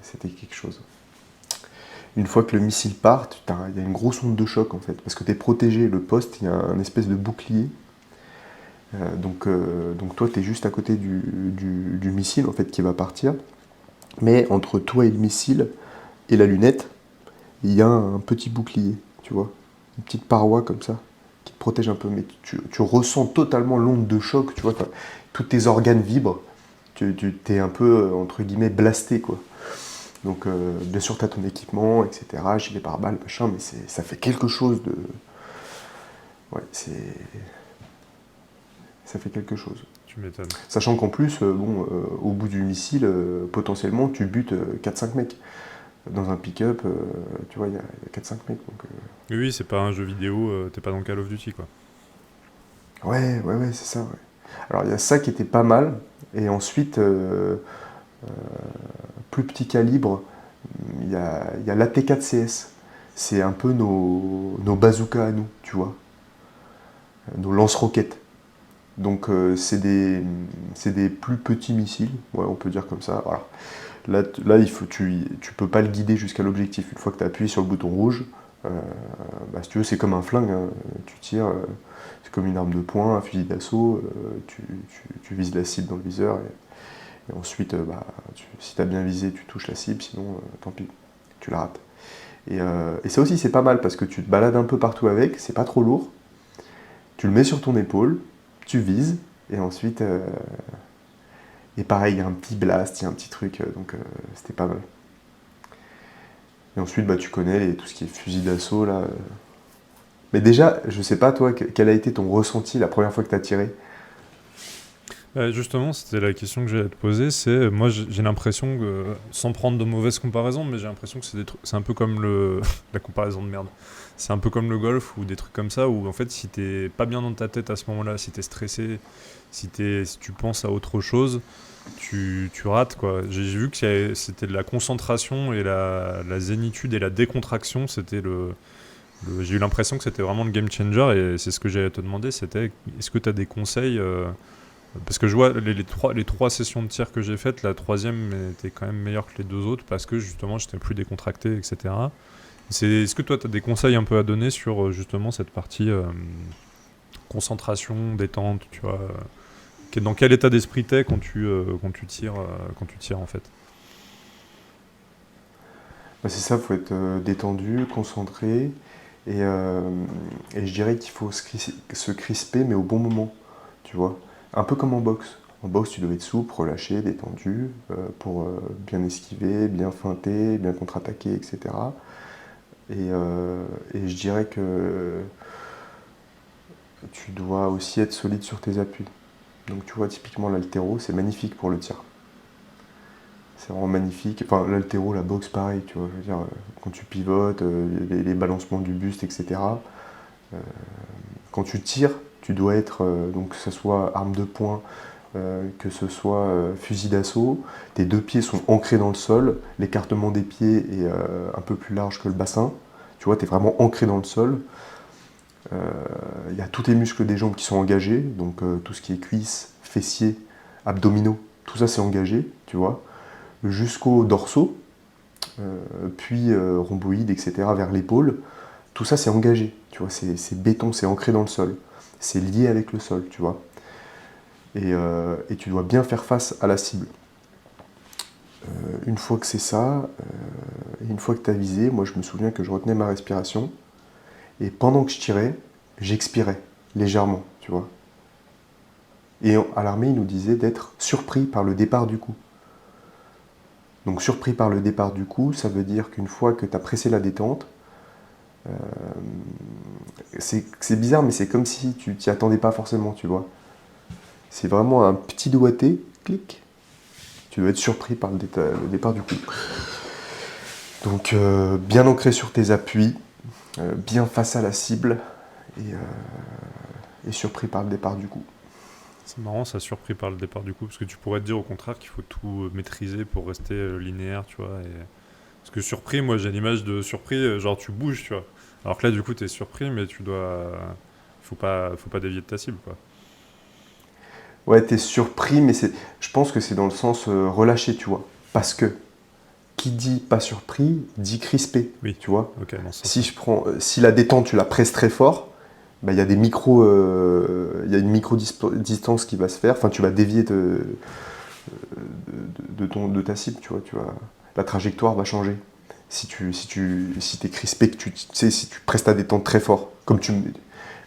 S3: c'était quelque chose. Une fois que le missile part, il y a une grosse onde de choc en fait, parce que tu es protégé, le poste, il y a un espèce de bouclier. Donc toi, tu es juste à côté du missile en fait, qui va partir. Mais entre toi et le missile et la lunette, il y a un petit bouclier, tu vois. Une petite paroi comme ça, qui te protège un peu. Mais tu ressens totalement l'onde de choc, tu vois. Tous tes organes vibrent. Tu t'es un peu, entre guillemets, blasté, quoi. Donc bien sûr, tu as ton équipement, etc. Gilet pare-balles, machin, mais ça fait quelque chose de... Ouais, ça fait quelque chose.
S2: Tu m'étonnes.
S3: Sachant qu'en plus, au bout du missile, potentiellement, tu butes 4-5 mecs. Dans un pick-up, tu vois, il y a 4-5 mecs. Donc,
S2: Oui, c'est pas un jeu vidéo, t'es pas dans Call of Duty, quoi.
S3: Ouais, c'est ça, ouais. Alors, il y a ça qui était pas mal. Et ensuite, plus petit calibre, il y a l'AT4CS. C'est un peu nos bazookas à nous, tu vois. Nos lance-roquettes. Donc c'est des plus petits missiles, ouais, on peut dire comme ça. Voilà. Là tu peux pas le guider jusqu'à l'objectif. Une fois que tu as appuyé sur le bouton rouge, si tu veux, c'est comme un flingue, hein. Tu tires, c'est comme une arme de poing, un fusil d'assaut, tu vises la cible dans le viseur, et ensuite, si tu as bien visé, tu touches la cible, sinon, tant pis, tu la rates. Et ça aussi, c'est pas mal, parce que tu te balades un peu partout avec, c'est pas trop lourd, tu le mets sur ton épaule, tu vises, et ensuite... Et pareil, il y a un petit blast, il y a un petit truc, donc c'était pas mal. Et ensuite, tu connais tout ce qui est fusil d'assaut, là. Mais déjà, je sais pas, toi, quel a été ton ressenti la première fois que tu as tiré?
S2: Justement, c'était la question que j'allais te poser. C'est moi, j'ai l'impression que, sans prendre de mauvaises comparaisons, mais j'ai l'impression que c'est un peu comme la comparaison de merde. C'est un peu comme le golf ou des trucs comme ça où en fait, si t'es pas bien dans ta tête à ce moment-là, si t'es stressé, si tu penses à autre chose, tu rates quoi. J'ai vu que c'était de la concentration et la zénitude et la décontraction. J'ai eu l'impression que c'était vraiment le game changer et c'est ce que j'allais te demander. C'était est-ce que tu as des conseils parce que je vois les trois sessions de tir que j'ai faites, la troisième était quand même meilleure que les deux autres parce que justement j'étais plus décontracté, etc. Est-ce que toi tu as des conseils un peu à donner sur justement cette partie concentration, détente, tu vois dans quel état d'esprit t'es quand tu tires en fait?
S3: C'est ça, il faut être détendu, concentré, et je dirais qu'il faut se crisper, mais au bon moment, tu vois. Un peu comme en boxe. En boxe, tu dois être souple, relâché, détendu, pour bien esquiver, bien feinter, bien contre-attaquer, etc. Et je dirais que tu dois aussi être solide sur tes appuis. Donc tu vois, typiquement l'haltéro, c'est magnifique pour le tir. C'est vraiment magnifique. Enfin, l'haltéro, la boxe, pareil, tu vois. Je veux dire, quand tu pivotes, les balancements du buste, etc. Quand tu tires, tu dois être, donc que ce soit arme de poing, que ce soit fusil d'assaut, tes deux pieds sont ancrés dans le sol, l'écartement des pieds est un peu plus large que le bassin. Tu vois, tu es vraiment ancré dans le sol. Il y a tous tes muscles des jambes qui sont engagés, donc tout ce qui est cuisses, fessiers, abdominaux, tout ça c'est engagé, tu vois, jusqu'aux dorsaux, puis rhomboïdes, etc., vers l'épaule, tout ça c'est engagé, tu vois, c'est béton, c'est ancré dans le sol, c'est lié avec le sol, tu vois, et tu dois bien faire face à la cible. Une fois que c'est ça, une fois que tu as visé, moi je me souviens que je retenais ma respiration, et pendant que je tirais, j'expirais légèrement, tu vois. Et à l'armée, il nous disait d'être surpris par le départ du coup. Donc surpris par le départ du coup, ça veut dire qu'une fois que tu as pressé la détente, c'est bizarre, mais c'est comme si tu t'y attendais pas forcément, tu vois. C'est vraiment un petit doigté, clic. Tu dois être surpris par le départ du coup. Donc bien ancré sur tes appuis, bien face à la cible, et surpris par le départ du coup.
S2: C'est marrant, ça surpris par le départ du coup, parce que tu pourrais te dire au contraire qu'il faut tout maîtriser pour rester linéaire, tu vois. Parce que surpris, moi j'ai l'image de surpris, genre tu bouges, tu vois. Alors que là, du coup, t'es surpris, mais tu dois. Faut pas dévier de ta cible, quoi.
S3: Ouais, t'es surpris, mais je pense que c'est dans le sens relâché, tu vois. Parce que qui dit pas surpris, dit crispé,
S2: Oui.
S3: tu vois.
S2: Ok, non, ça,
S3: Si la détente, tu la presses très fort, il y a il y a une micro-distance qui va se faire. Enfin, tu vas dévier de ta cible, tu vois. La trajectoire va changer. Si t'es crispé, que si tu presses ta détente très fort,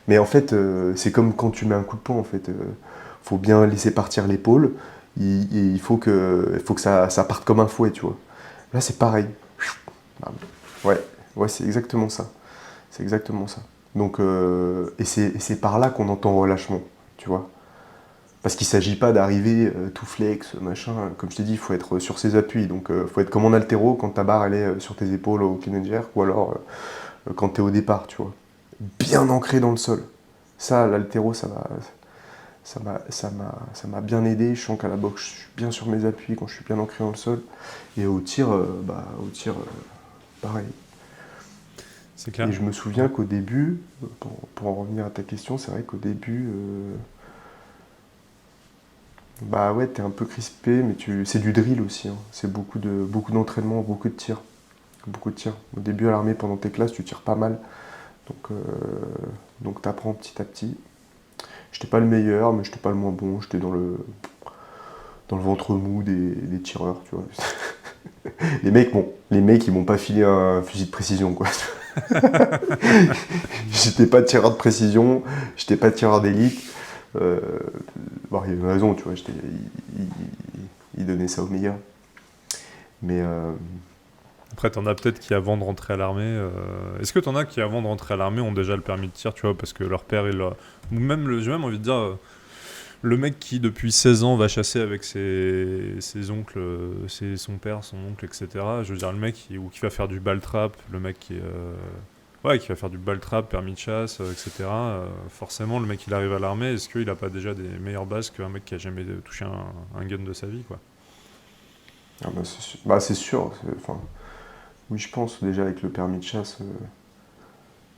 S3: mais en fait, c'est comme quand tu mets un coup de poing, en fait. Faut bien laisser partir l'épaule. Il faut que ça parte comme un fouet, tu vois. Là, c'est pareil. Ouais, c'est exactement ça. C'est exactement ça. Donc, et c'est par là qu'on entend relâchement, tu vois. Parce qu'il ne s'agit pas d'arriver tout flex, machin. Comme je t'ai dit, il faut être sur ses appuis. Donc, il faut être comme en haltéro quand ta barre elle est sur tes épaules au clean and jerk, ou alors quand tu es au départ, tu vois. Bien ancré dans le sol. Ça, l'haltéro, ça m'a bien aidé. Je sens qu'à la boxe, je suis bien sur mes appuis quand je suis bien ancré dans le sol. Et au tir, pareil.
S2: c'est clair.
S3: Et je me souviens qu'au début, pour en revenir à ta question, c'est vrai qu'au début, Bah ouais, t'es un peu crispé, mais c'est du drill aussi, hein. C'est beaucoup d'entraînement, beaucoup de tirs. Beaucoup de tirs. Au début, à l'armée, pendant tes classes, tu tires pas mal. Donc t'apprends petit à petit. J'étais pas le meilleur, mais j'étais pas le moins bon. J'étais dans le ventre mou des tireurs, tu vois. Les mecs, ils m'ont pas filé un fusil de précision, quoi. J'étais pas tireur de précision, j'étais pas tireur d'élite. Bon, il y avait une raison, tu vois. Il donnait ça au meilleur. Mais
S2: Après, t'en as peut-être qui, avant de rentrer à l'armée... Est-ce que t'en as qui, avant de rentrer à l'armée, ont déjà le permis de tir, tu vois, parce que leur père, ou même, j'ai même envie de dire, le mec qui, depuis 16 ans, va chasser avec ses oncles, son père, son oncle, etc. Je veux dire, le mec ou qui va faire du ball trap, le mec qui... Ouais, qui va faire du ball trap, permis de chasse, etc. Forcément, le mec, il arrive à l'armée, est-ce qu'il a pas déjà des meilleures bases qu'un mec qui a jamais touché un gun de sa vie, quoi?
S3: ah bah, c'est sûr. Bah, c'est sûr. Enfin, oui, je pense déjà avec le permis de chasse.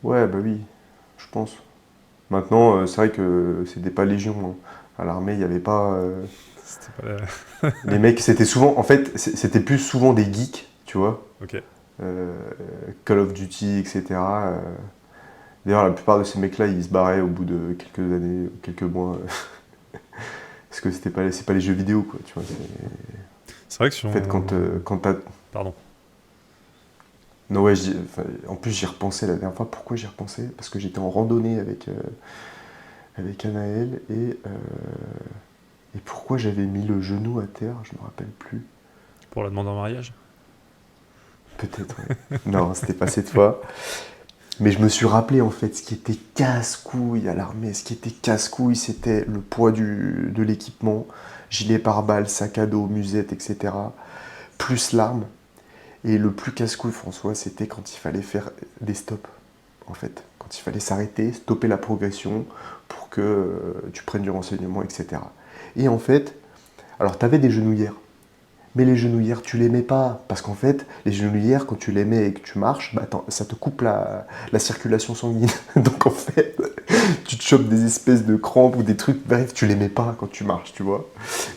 S3: Ouais, bah oui, je pense. Maintenant, c'est vrai que c'était pas légion, hein. À l'armée, il n'y avait pas.
S2: C'était pas...
S3: Les mecs, c'était souvent. En fait, c'était plus souvent des geeks, tu vois.
S2: Ok.
S3: Call of Duty, etc. D'ailleurs, la plupart de ces mecs-là, ils se barraient au bout de quelques années, quelques mois. Parce que c'est pas les jeux vidéo, quoi, tu vois.
S2: C'est vrai que si
S3: En fait, quand t'as.
S2: Pardon.
S3: Non, ouais, en plus, j'y repensais la dernière fois. Pourquoi j'y repensais? Parce que j'étais en randonnée avec Anaël et pourquoi j'avais mis le genou à terre, je me rappelle plus.
S2: Pour la demande en mariage?
S3: Peut-être, ouais. Non, c'était pas cette fois. Mais je me suis rappelé en fait ce qui était casse-couille à l'armée. Ce qui était casse-couille, c'était le poids de l'équipement, gilet pare-balles, sac à dos, musette, etc. Plus l'arme. Et le plus casse-couille, François, c'était quand il fallait faire des stops, en fait. Quand il fallait s'arrêter, stopper la progression pour que tu prennes du renseignement, etc. Et en fait, alors tu avais des genouillères. Mais les genouillères, tu les mets pas. Parce qu'en fait, les genouillères, quand tu les mets et que tu marches, bah, ça te coupe la circulation sanguine. Donc en fait, tu te chopes des espèces de crampes ou des trucs. Bref, tu les mets pas quand tu marches, tu vois.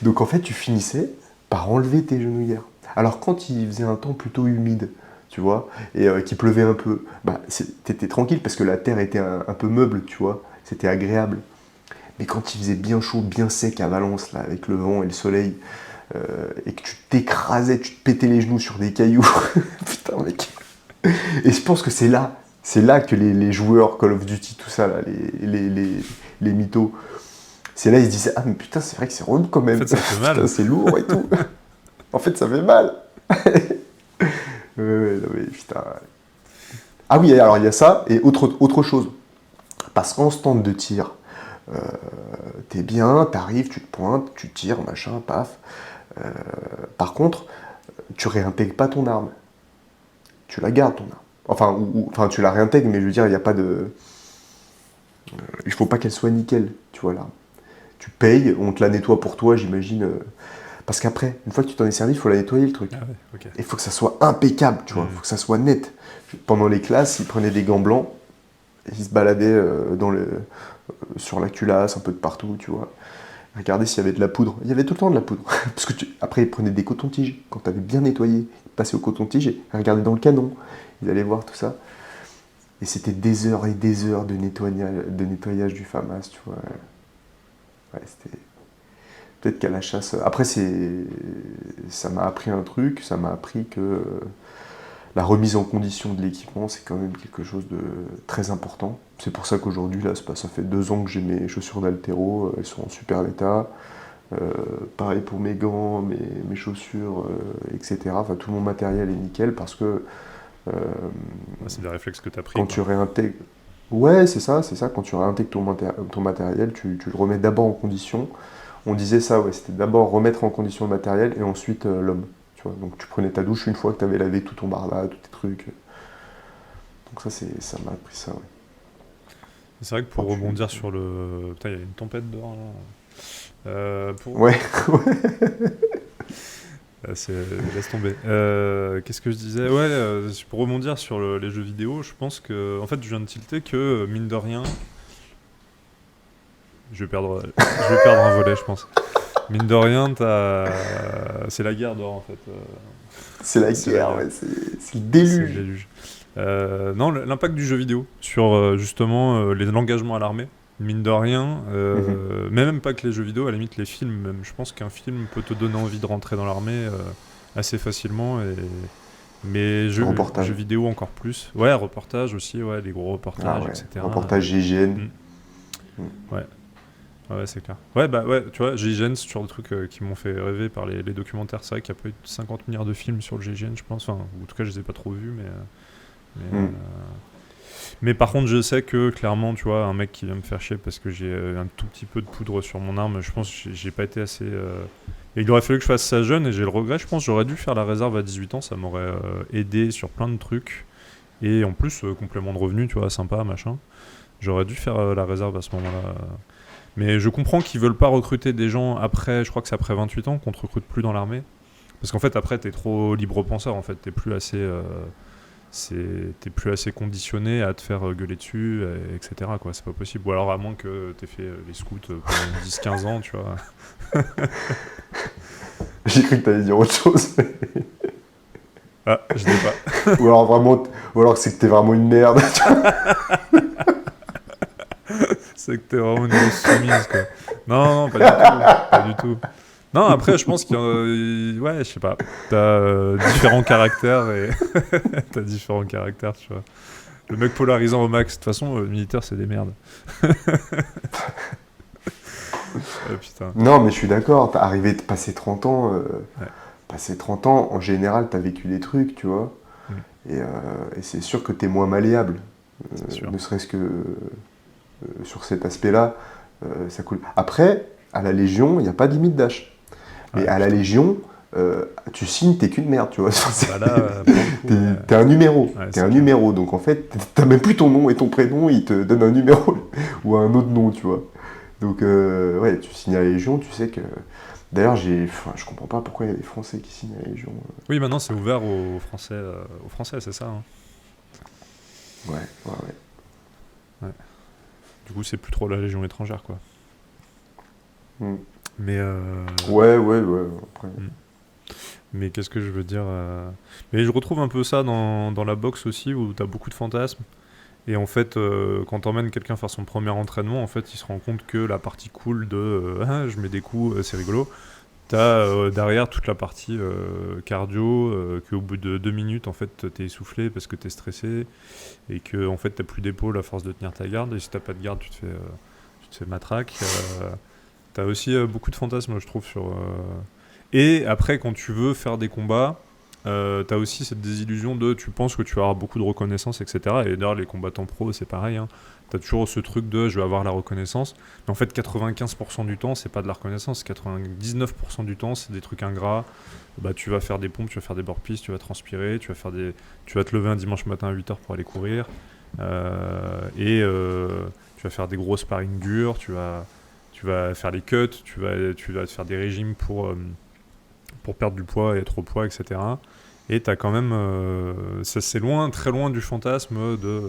S3: Donc en fait, tu finissais par enlever tes genouillères. Alors quand il faisait un temps plutôt humide, tu vois, et qu'il pleuvait un peu, bah, t'étais tranquille parce que la terre était un peu meuble, tu vois. C'était agréable. Mais quand il faisait bien chaud, bien sec à Valence, là, avec le vent et le soleil, et que tu t'écrasais, tu te pétais les genoux sur des cailloux. Putain, mec. Et je pense que c'est là que les joueurs Call of Duty, tout ça, là, les mythos, c'est là ils se disaient, ah mais putain, c'est vrai que c'est relou quand même.
S2: En fait, ça fait mal.
S3: Putain, c'est lourd et tout. En fait, ça fait mal. Ouais, non, mais putain. Ah oui, alors il y a ça, et autre chose. Parce qu'en stand de tir, t'es bien, t'arrives, tu te pointes, tu tires, machin, paf. Par contre, tu réintègres pas ton arme. Tu la gardes ton arme. Enfin, tu la réintègres, mais je veux dire, il n'y a pas de. Il faut pas qu'elle soit nickel, tu vois, l'arme. Tu payes, on te la nettoie pour toi, j'imagine. Parce qu'après, une fois que tu t'en es servi, il faut la nettoyer, le truc.
S2: Ah ouais, ok.
S3: Et il faut que ça soit impeccable, tu vois. Il faut que ça soit net. Pendant les classes, ils prenaient des gants blancs, et ils se baladaient sur la culasse, un peu de partout, tu vois. Regarder s'il y avait de la poudre. Il y avait tout le temps de la poudre. Parce que après, ils prenaient des cotons-tiges. Quand tu avais bien nettoyé, ils passaient au coton-tige et ils regardaient dans le canon. Ils allaient voir tout ça. Et c'était des heures et des heures de nettoyage du FAMAS, tu vois. Ouais, c'était... Peut-être qu'à la chasse... Après, ça m'a appris un truc. Ça m'a appris que la remise en condition de l'équipement, c'est quand même quelque chose de très important. C'est pour ça qu'aujourd'hui, là, ça fait 2 ans que j'ai mes chaussures d'haltéro, elles sont en super état. Pareil pour mes gants, mes chaussures, etc. Enfin, tout mon matériel est nickel parce que...
S2: c'est des réflexes que tu as pris.
S3: Quand tu réintègres... Ouais, c'est ça. Quand tu réintègres ton matériel, tu le remets d'abord en condition. On disait ça, ouais, c'était d'abord remettre en condition le matériel et ensuite l'homme. Tu vois, donc tu prenais ta douche une fois que tu avais lavé tout ton barda, tous tes trucs. Donc ça m'a appris ça, ouais.
S2: C'est vrai que pour rebondir sur le... Putain, il y a une tempête dehors, là.
S3: Ouais.
S2: Laisse tomber. Qu'est-ce que je disais? Ouais, pour rebondir sur les jeux vidéo, je pense que... En fait, je viens de tilter que, mine de rien... Je vais perdre un volet, je pense. Mine de rien, c'est la guerre dehors en fait.
S3: C'est la
S2: C'est
S3: guerre,
S2: la-
S3: ouais, c'est le
S2: C'est le
S3: déluge.
S2: déluge. Non, l'impact du jeu vidéo sur justement l'engagement à l'armée. Mine de rien,
S3: Mhm.
S2: mais même pas que les jeux vidéo, à la limite les films. Même, je pense qu'un film peut te donner envie de rentrer dans l'armée assez facilement. Mais jeux
S3: Reportage.
S2: vidéo encore plus. Ouais, reportage aussi, ouais, les gros
S3: Ah
S2: reportages,
S3: ouais,
S2: etc.
S3: reportage GIGN.
S2: Mm.
S3: Mm.
S2: Ouais. Ouais, c'est clair. Ouais, bah ouais, tu vois, GIGN, c'est toujours des trucs qui m'ont fait rêver par les documentaires. C'est vrai qu'il y a pas eu 50 milliards de films sur le GIGN, je pense. Enfin, ou en tout cas, je les ai pas trop vus, mais,
S3: Mm.
S2: mais par contre, je sais que clairement, tu vois, un mec qui vient me faire chier parce que j'ai un tout petit peu de poudre sur mon arme, je pense que j'ai pas été assez. Et il aurait fallu que je fasse ça jeune et j'ai le regret, je pense. J'aurais dû faire la réserve à 18 ans, ça m'aurait aidé sur plein de trucs. Et en plus, complément de revenu, tu vois, sympa, machin. J'aurais dû faire la réserve à ce moment-là. Mais je comprends qu'ils veulent pas recruter des gens après, je crois que c'est après 28 ans qu'on te recrute plus dans l'armée. Parce qu'en fait, après, t'es trop libre penseur, en fait. T'es plus assez, t'es plus assez conditionné à te faire gueuler dessus, etc. Quoi. C'est pas possible. Ou alors, à moins que t'aies fait les scouts pendant 10-15 ans, tu vois.
S3: J'ai cru que t'allais dire autre chose.
S2: Ah, je l'ai pas.
S3: Ou alors vraiment, ou alors c'est que t'es vraiment une merde.
S2: C'est que t'es vraiment une grosse soumise, quoi. Non, pas du tout. Pas du tout. Non, après, je pense qu'il y a... Ouais, je sais pas. T'as différents caractères et... T'as différents caractères, tu vois. Le mec polarisant au max. De toute façon, le militaire, c'est des merdes. Ah, putain.
S3: Non, mais je suis d'accord, t'as arrivé de passer 30 ans,
S2: Ouais.
S3: passer 30 ans, en général, t'as vécu des trucs, tu vois.
S2: Mm.
S3: Et c'est sûr que t'es moins malléable.
S2: C'est sûr.
S3: Ne serait-ce que sur cet aspect-là, ça coule. Après, à la Légion, il n'y a pas de limite d'âge. Mais
S2: Ouais,
S3: à la
S2: putain.
S3: Légion, tu signes, t'es qu'une merde, tu vois.
S2: Bah là, pour le coup, ouais.
S3: T'es un numéro.
S2: Ouais,
S3: T'es
S2: c'est
S3: un
S2: clair.
S3: numéro. Donc en fait, t'as même plus ton nom et ton prénom, ils te donnent un numéro ou un autre nom, tu vois. Donc ouais, tu signes à la Légion, tu sais que. D'ailleurs, je comprends pas pourquoi il y a des Français qui signent à la Légion.
S2: Oui, maintenant, c'est ouvert aux Français, c'est ça. Hein.
S3: Ouais, ouais, ouais.
S2: Du coup, c'est plus trop la Légion étrangère, quoi.
S3: Mm.
S2: Mais...
S3: Ouais, ouais, ouais. Après.
S2: Mais qu'est-ce que je veux dire Mais je retrouve un peu ça dans la boxe aussi, où tu as beaucoup de fantasmes. Et en fait, quand t'emmènes quelqu'un faire son premier entraînement, en fait, il se rend compte que la partie cool de ah, je mets des coups, c'est rigolo. T'as derrière toute la partie cardio, qu'au bout de 2 minutes, en fait, t'es essoufflé parce que t'es stressé et que en fait, t'as plus d'épaule à force de tenir ta garde. Et si t'as pas de garde, tu te fais matraque. T'as aussi beaucoup de fantasmes, je trouve, sur. Et après, quand tu veux faire des combats, t'as aussi cette désillusion de tu penses que tu vas avoir beaucoup de reconnaissance, etc. Et d'ailleurs, les combattants pros, c'est pareil. Hein. T'as toujours ce truc de je vais avoir la reconnaissance. Mais en fait, 95% du temps, c'est pas de la reconnaissance. 99% du temps, c'est des trucs ingrats. Bah, tu vas faire des pompes, tu vas faire des board-pistes, tu vas transpirer, tu vas te lever un dimanche matin à 8h pour aller courir. Tu vas faire des gros sparring durs, tu vas faire les cuts, tu vas te faire des régimes pour perdre du poids et être au poids, etc. Et t'as quand même... ça, c'est loin, très loin du fantasme de...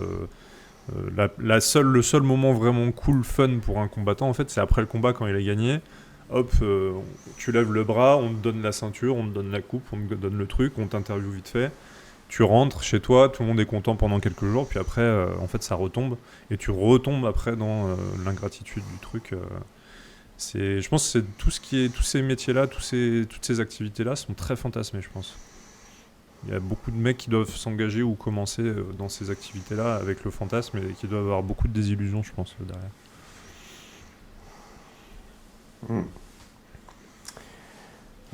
S2: le seul moment vraiment cool, fun pour un combattant, en fait, c'est après le combat quand il a gagné. Hop, tu lèves le bras, on te donne la ceinture, on te donne la coupe, on te donne le truc, on t'interviewe vite fait. Tu rentres chez toi, tout le monde est content pendant quelques jours, puis après, en fait, ça retombe. Et tu retombes après dans l'ingratitude du truc. Je pense que tous ces métiers-là, toutes ces activités-là sont très fantasmées, je pense. Il y a beaucoup de mecs qui doivent s'engager ou commencer dans ces activités-là avec le fantasme et qui doivent avoir beaucoup de désillusions, je pense, derrière.
S3: Mm.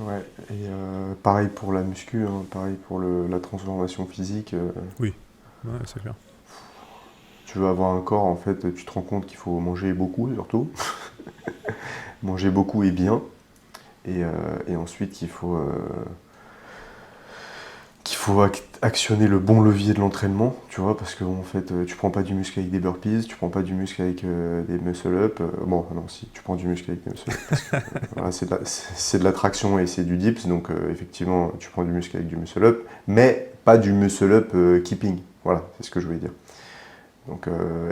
S3: Ouais, et pareil pour la muscu, hein, pareil pour la transformation physique.
S2: Ouais, c'est clair.
S3: Tu veux avoir un corps, en fait, tu te rends compte qu'il faut manger beaucoup, surtout. Manger beaucoup et bien. Et ensuite, qu'il faut actionner le bon levier de l'entraînement, tu vois, parce que en fait, tu prends pas du muscle avec des burpees, tu prends pas du muscle avec des muscle-up. Bon, non, si, tu prends du muscle avec des muscle-up, parce que voilà, c'est de la traction et c'est du dips, donc effectivement, tu prends du muscle avec du muscle-up, mais pas du muscle-up keeping. Voilà, c'est ce que je voulais dire. Donc,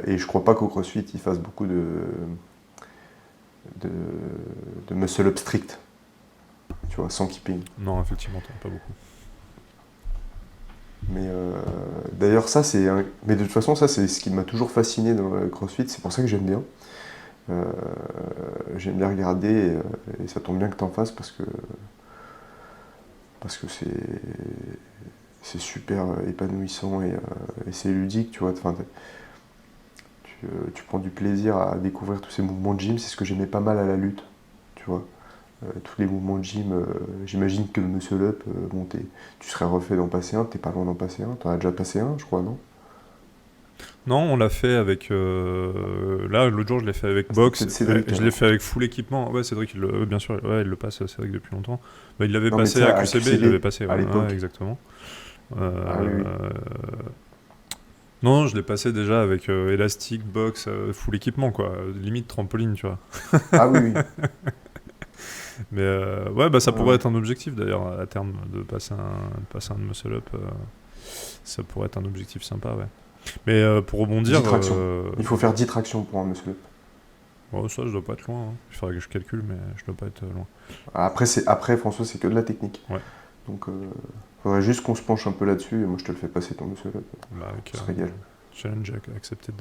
S3: et je crois pas qu'au CrossFit, ils fassent beaucoup de de muscle-up strict. Tu vois, sans keeping.
S2: Non, effectivement, t'en as pas beaucoup.
S3: Mais d'ailleurs, mais de toute façon, ça, c'est ce qui m'a toujours fasciné dans le CrossFit. C'est pour ça que j'aime bien. J'aime bien regarder et ça tombe bien que t'en fasses parce que c'est super épanouissant et c'est ludique, tu vois. Enfin, tu prends du plaisir à découvrir tous ces mouvements de gym. C'est ce que j'aimais pas mal à la lutte, tu vois. Tous les mouvements de gym, j'imagine que le muscle-up, tu serais refait d'en passer un, t'es pas loin d'en passer un, t'en as déjà passé un, je crois, non?
S2: Non, on l'a fait avec. Là, l'autre jour, je l'ai fait avec Box.
S3: peut-être Cédric,
S2: Je
S3: alors.
S2: l'ai fait avec full équipement. Ouais, Cédric, bien sûr, ouais, il le passe, Cédric, depuis longtemps. Bah, il l'avait
S3: Non, mais
S2: passé
S3: tu sais,
S2: à
S3: à
S2: QCB, il
S3: QCB,
S2: l'avait passé,
S3: à
S2: ouais,
S3: l'époque.
S2: ouais, exactement.
S3: Ah oui.
S2: Non, je l'ai passé déjà avec élastique, box, full équipement, quoi. Limite trampoline, tu vois.
S3: Ah oui.
S2: Mais ouais, bah, ça
S3: Ouais,
S2: pourrait
S3: ouais.
S2: être un objectif d'ailleurs à terme de passer un muscle-up. Ça pourrait être un objectif sympa, ouais. Mais pour rebondir.
S3: 10 tractions. Il faut faire 10 tractions pour un muscle-up.
S2: Oh, ça, je dois pas être loin. Hein. Il faudrait que je calcule, mais je dois pas être loin.
S3: Après, François, c'est que de la technique.
S2: Ouais.
S3: Donc, faudrait juste qu'on se penche un peu là-dessus et moi, je te le fais passer ton muscle-up.
S2: Bah, avec,
S3: On se régale.
S2: challenge accepted.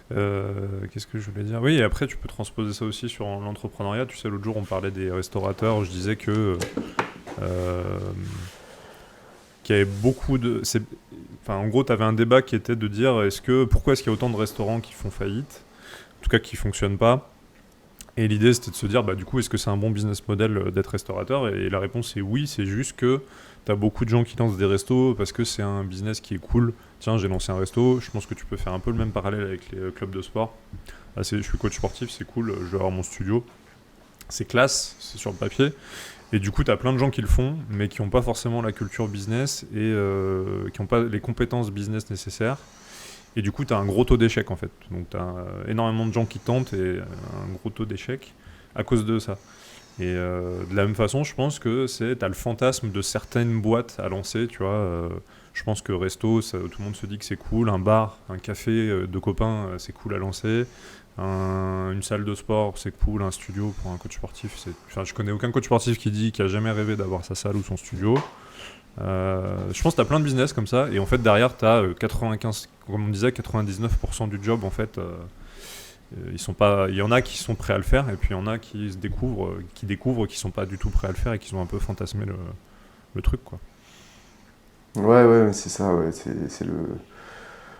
S2: Qu'est-ce que je voulais dire? Oui, et après, tu peux transposer ça aussi sur l'entrepreneuriat. Tu sais, l'autre jour, on parlait des restaurateurs. Je disais que qu'il y avait beaucoup de... Enfin, en gros, tu avais un débat qui était de dire pourquoi est-ce qu'il y a autant de restaurants qui font faillite, en tout cas qui ne fonctionnent pas. Et l'idée, c'était de se dire, bah, du coup, est-ce que c'est un bon business model d'être restaurateur? Et la réponse est oui, c'est juste que tu as beaucoup de gens qui lancent des restos parce que c'est un business qui est cool. Tiens, j'ai lancé un resto, je pense que tu peux faire un peu le même parallèle avec les clubs de sport. Là, je suis coach sportif, c'est cool, je vais avoir mon studio. C'est classe, c'est sur le papier. Et du coup, tu as plein de gens qui le font, mais qui n'ont pas forcément la culture business et qui n'ont pas les compétences business nécessaires. Et du coup, tu as un gros taux d'échec en fait. Donc, tu as énormément de gens qui tentent et un gros taux d'échec à cause de ça. Et de la même façon, je pense que tu as le fantasme de certaines boîtes à lancer. Tu vois, je pense que resto, tout le monde se dit que c'est cool. Un bar, un café de copains, c'est cool à lancer. Une salle de sport, c'est cool. Un studio pour un coach sportif. Enfin, je connais aucun coach sportif qui a jamais rêvé d'avoir sa salle ou son studio. Je pense que tu as plein de business comme ça et en fait derrière tu as 95, comme on disait, 99% du job en fait il y en a qui sont prêts à le faire et puis il y en a qui découvrent qui sont pas du tout prêts à le faire et qui ont un peu fantasmé le truc quoi.
S3: Ouais, c'est ça, ouais. C'est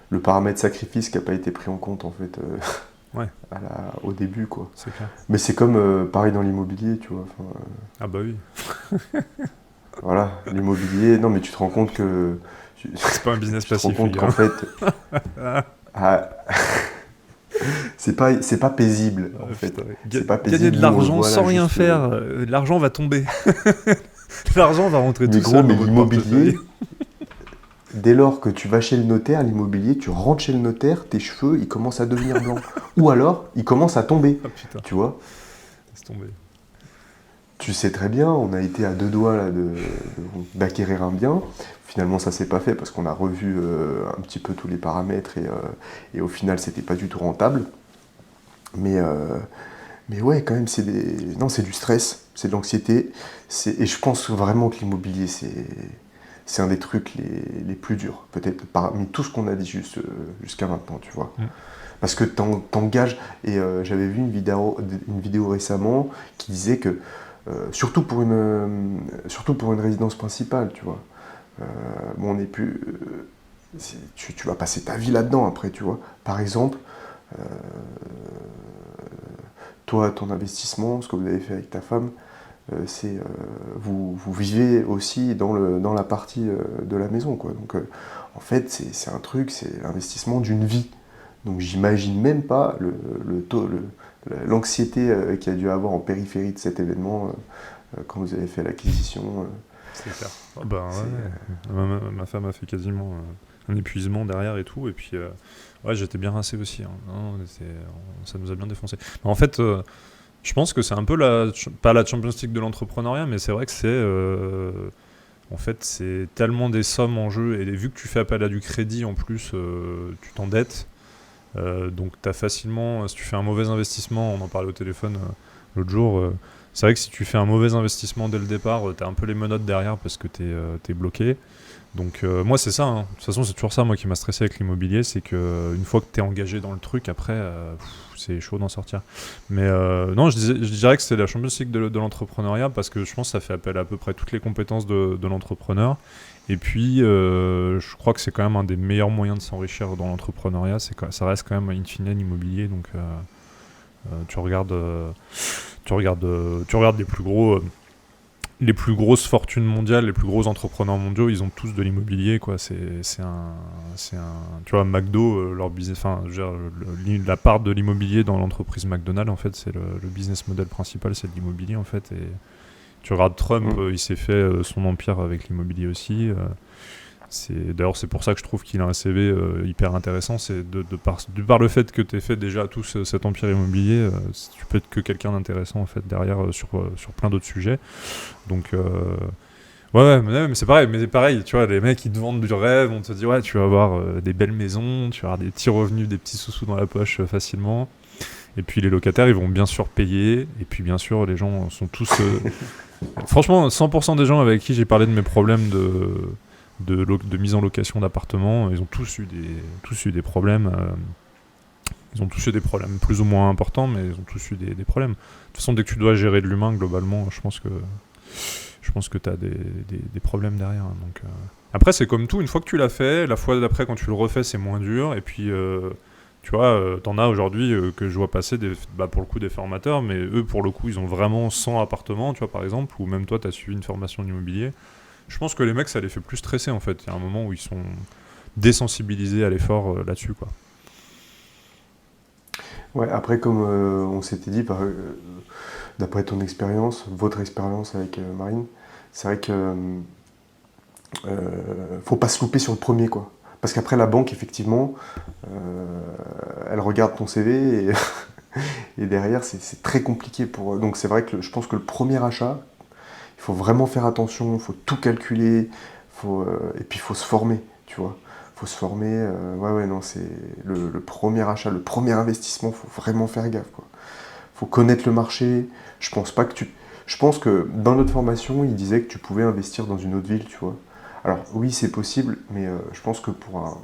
S3: le paramètre sacrifice qui n'a pas été pris en compte en fait
S2: Ouais.
S3: au début quoi.
S2: C'est clair.
S3: Mais c'est comme pareil dans l'immobilier, tu vois.
S2: Ah bah oui.
S3: Voilà, l'immobilier, non mais tu te rends compte que...
S2: C'est pas un business
S3: tu te rends
S2: passif.
S3: compte qu'en fait... c'est pas paisible en fait. C'est pas paisible.
S2: Gagner de
S3: Nous, on le
S2: l'argent
S3: voit là,
S2: sans rien
S3: juste,
S2: faire, l'argent va tomber. L'argent va rentrer
S3: Mais
S2: tout
S3: gros,
S2: seul
S3: mais
S2: dans votre
S3: l'immobilier,
S2: portefeuille.
S3: dès lors que tu vas chez le notaire, l'immobilier, tu rentres chez le notaire, tes cheveux, ils commencent à devenir blancs. Ou alors, ils commencent à tomber,
S2: Ah putain,
S3: tu vois.
S2: laisse tomber.
S3: Tu sais très bien, on a été à 2 doigts là, d'acquérir un bien. Finalement, ça s'est pas fait parce qu'on a revu un petit peu tous les paramètres et au final, c'était pas du tout rentable. Mais ouais, quand même, c'est du stress, c'est de l'anxiété. Et je pense vraiment que l'immobilier, c'est un des trucs les plus durs, peut-être parmi tout ce qu'on a dit jusqu'à maintenant, tu vois. Parce que t'engages, et j'avais vu une vidéo récemment qui disait que, surtout pour une résidence principale, tu vois, bon, on n'est plus... tu vas passer ta vie là-dedans après, tu vois. Par exemple, toi, ton investissement, ce que vous avez fait avec ta femme, c'est vous vivez aussi dans la partie de la maison, quoi. Donc, en fait, c'est un truc, c'est l'investissement d'une vie. Donc, j'imagine même pas l'anxiété qu'il y a dû avoir en périphérie de cet événement quand vous avez fait l'acquisition.
S2: C'est clair. Ah bah, ouais. Ma femme a fait quasiment un épuisement derrière et tout. Et puis, ouais, j'étais bien rincé aussi. Hein. Non, ça nous a bien défoncé. Mais en fait, je pense que c'est un peu pas la Champions League de l'entrepreneuriat, mais c'est vrai que en fait, c'est tellement des sommes en jeu. Et vu que tu fais appel à du crédit, en plus, tu t'endettes. Donc, t'as facilement, si tu fais un mauvais investissement, on en parlait au téléphone l'autre jour, c'est vrai que si tu fais un mauvais investissement dès le départ, t'as un peu les menottes derrière parce que t'es bloqué. Donc moi c'est ça, hein. De toute façon c'est toujours ça moi qui m'a stressé avec l'immobilier, c'est que une fois que t'es engagé dans le truc, après c'est chaud d'en sortir. Mais non, je dirais que c'est la Champions League de l'entrepreneuriat parce que je pense que ça fait appel à peu près toutes les compétences de l'entrepreneur. Et puis je crois que c'est quand même un des meilleurs moyens de s'enrichir dans l'entrepreneuriat, ça reste quand même in fine l'immobilier, donc tu regardes les plus grosses fortunes mondiales, les plus gros entrepreneurs mondiaux, ils ont tous de l'immobilier, quoi. Tu vois, McDo, leur business, enfin, je veux dire, la part de l'immobilier dans l'entreprise McDonald's, en fait, c'est le business model principal, c'est de l'immobilier, en fait. Et tu regardes Trump, il s'est fait son empire avec l'immobilier aussi. D'ailleurs, c'est pour ça que je trouve qu'il a un CV hyper intéressant. C'est de par le fait que tu aies fait déjà tout cet empire immobilier, tu peux être que quelqu'un d'intéressant en fait derrière sur plein d'autres sujets. Donc mais c'est pareil. Mais pareil, tu vois, les mecs ils te vendent du rêve, on te dit ouais, tu vas avoir des belles maisons, tu vas avoir des petits revenus, des petits sous dans la poche facilement. Et puis les locataires, ils vont bien sûr payer. Et puis bien sûr, les gens sont tous. Franchement, 100% des gens avec qui j'ai parlé de mes problèmes de mise en location d'appartements, ils ont tous eu des problèmes. Ils ont tous eu des problèmes plus ou moins importants, mais ils ont tous eu des problèmes. De toute façon, dès que tu dois gérer de l'humain, globalement, je pense que tu as des problèmes derrière. Donc, après, c'est comme tout, une fois que tu l'as fait, la fois d'après, quand tu le refais, c'est moins dur. Et puis, tu vois, t'en as aujourd'hui que je vois passer, pour le coup, des formateurs, mais eux, pour le coup, ils ont vraiment 100 appartements, tu vois, par exemple, ou même toi, tu as suivi une formation d'immobilier. Je pense que les mecs, ça les fait plus stresser, en fait. Il y a un moment où ils sont désensibilisés à l'effort là-dessus, quoi.
S3: Ouais, après, comme on s'était dit, d'après ton expérience, votre expérience avec Marine, c'est vrai que faut pas se louper sur le premier, quoi. Parce qu'après, la banque, effectivement, elle regarde ton CV et, et derrière, c'est très compliqué pour eux. Donc, c'est vrai que je pense que le premier achat, il faut vraiment faire attention, il faut tout calculer, et puis il faut se former, tu vois. Il faut se former, non, c'est le premier achat, le premier investissement, il faut vraiment faire gaffe, quoi. Il faut connaître le marché. Je pense que dans notre formation, il disait que tu pouvais investir dans une autre ville, tu vois. Alors oui, c'est possible, mais je pense que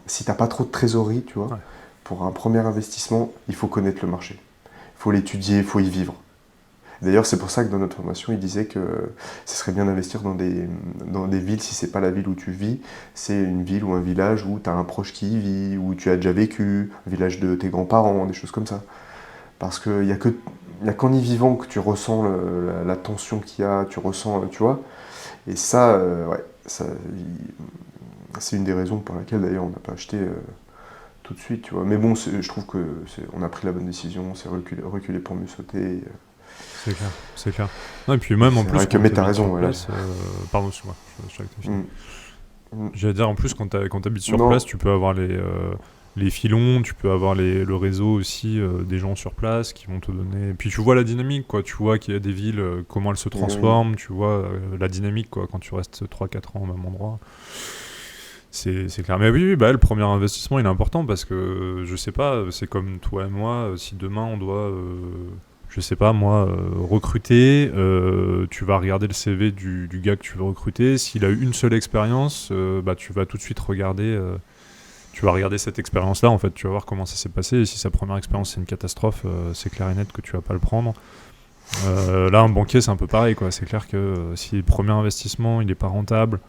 S3: si tu n'as pas trop de trésorerie, tu vois, pour un premier investissement, il faut connaître le marché. Il faut l'étudier, il faut y vivre. D'ailleurs, c'est pour ça que dans notre formation, il disait que ce serait bien d'investir dans des villes, si c'est pas la ville où tu vis, c'est une ville ou un village où tu as un proche qui y vit, où tu as déjà vécu, un village de tes grands-parents, des choses comme ça. Parce qu'il n'y a qu'en y vivant que tu ressens la tension qu'il y a, tu ressens, tu vois. Et ça, c'est une des raisons pour laquelle d'ailleurs on n'a pas acheté tout de suite, tu vois. Mais bon, je trouve qu'on a pris la bonne décision, c'est reculer pour mieux sauter.
S2: C'est clair. Non, et puis même en plus,
S3: mais t'as raison.
S2: Pardon, excuse-moi. J'allais dire en plus quand t'habites sur place, tu peux avoir les filons, tu peux avoir le réseau aussi des gens sur place qui vont te donner. Et puis tu vois la dynamique, quoi. Tu vois qu'il y a des villes, comment elles se transforment, tu vois la dynamique, quoi, quand tu restes 3-4 ans au même endroit. C'est clair. Mais oui, le premier investissement il est important parce que je sais pas, c'est comme toi et moi, si demain on doit. Je sais pas moi, recruter, tu vas regarder le CV du gars que tu veux recruter. S'il a eu une seule expérience, tu vas tout de suite regarder cette expérience-là, en fait. Tu vas voir comment ça s'est passé. Et si sa première expérience c'est une catastrophe, c'est clair et net que tu vas pas le prendre. Là, un banquier, c'est un peu pareil, quoi. C'est clair que si le premier investissement, il est pas rentable,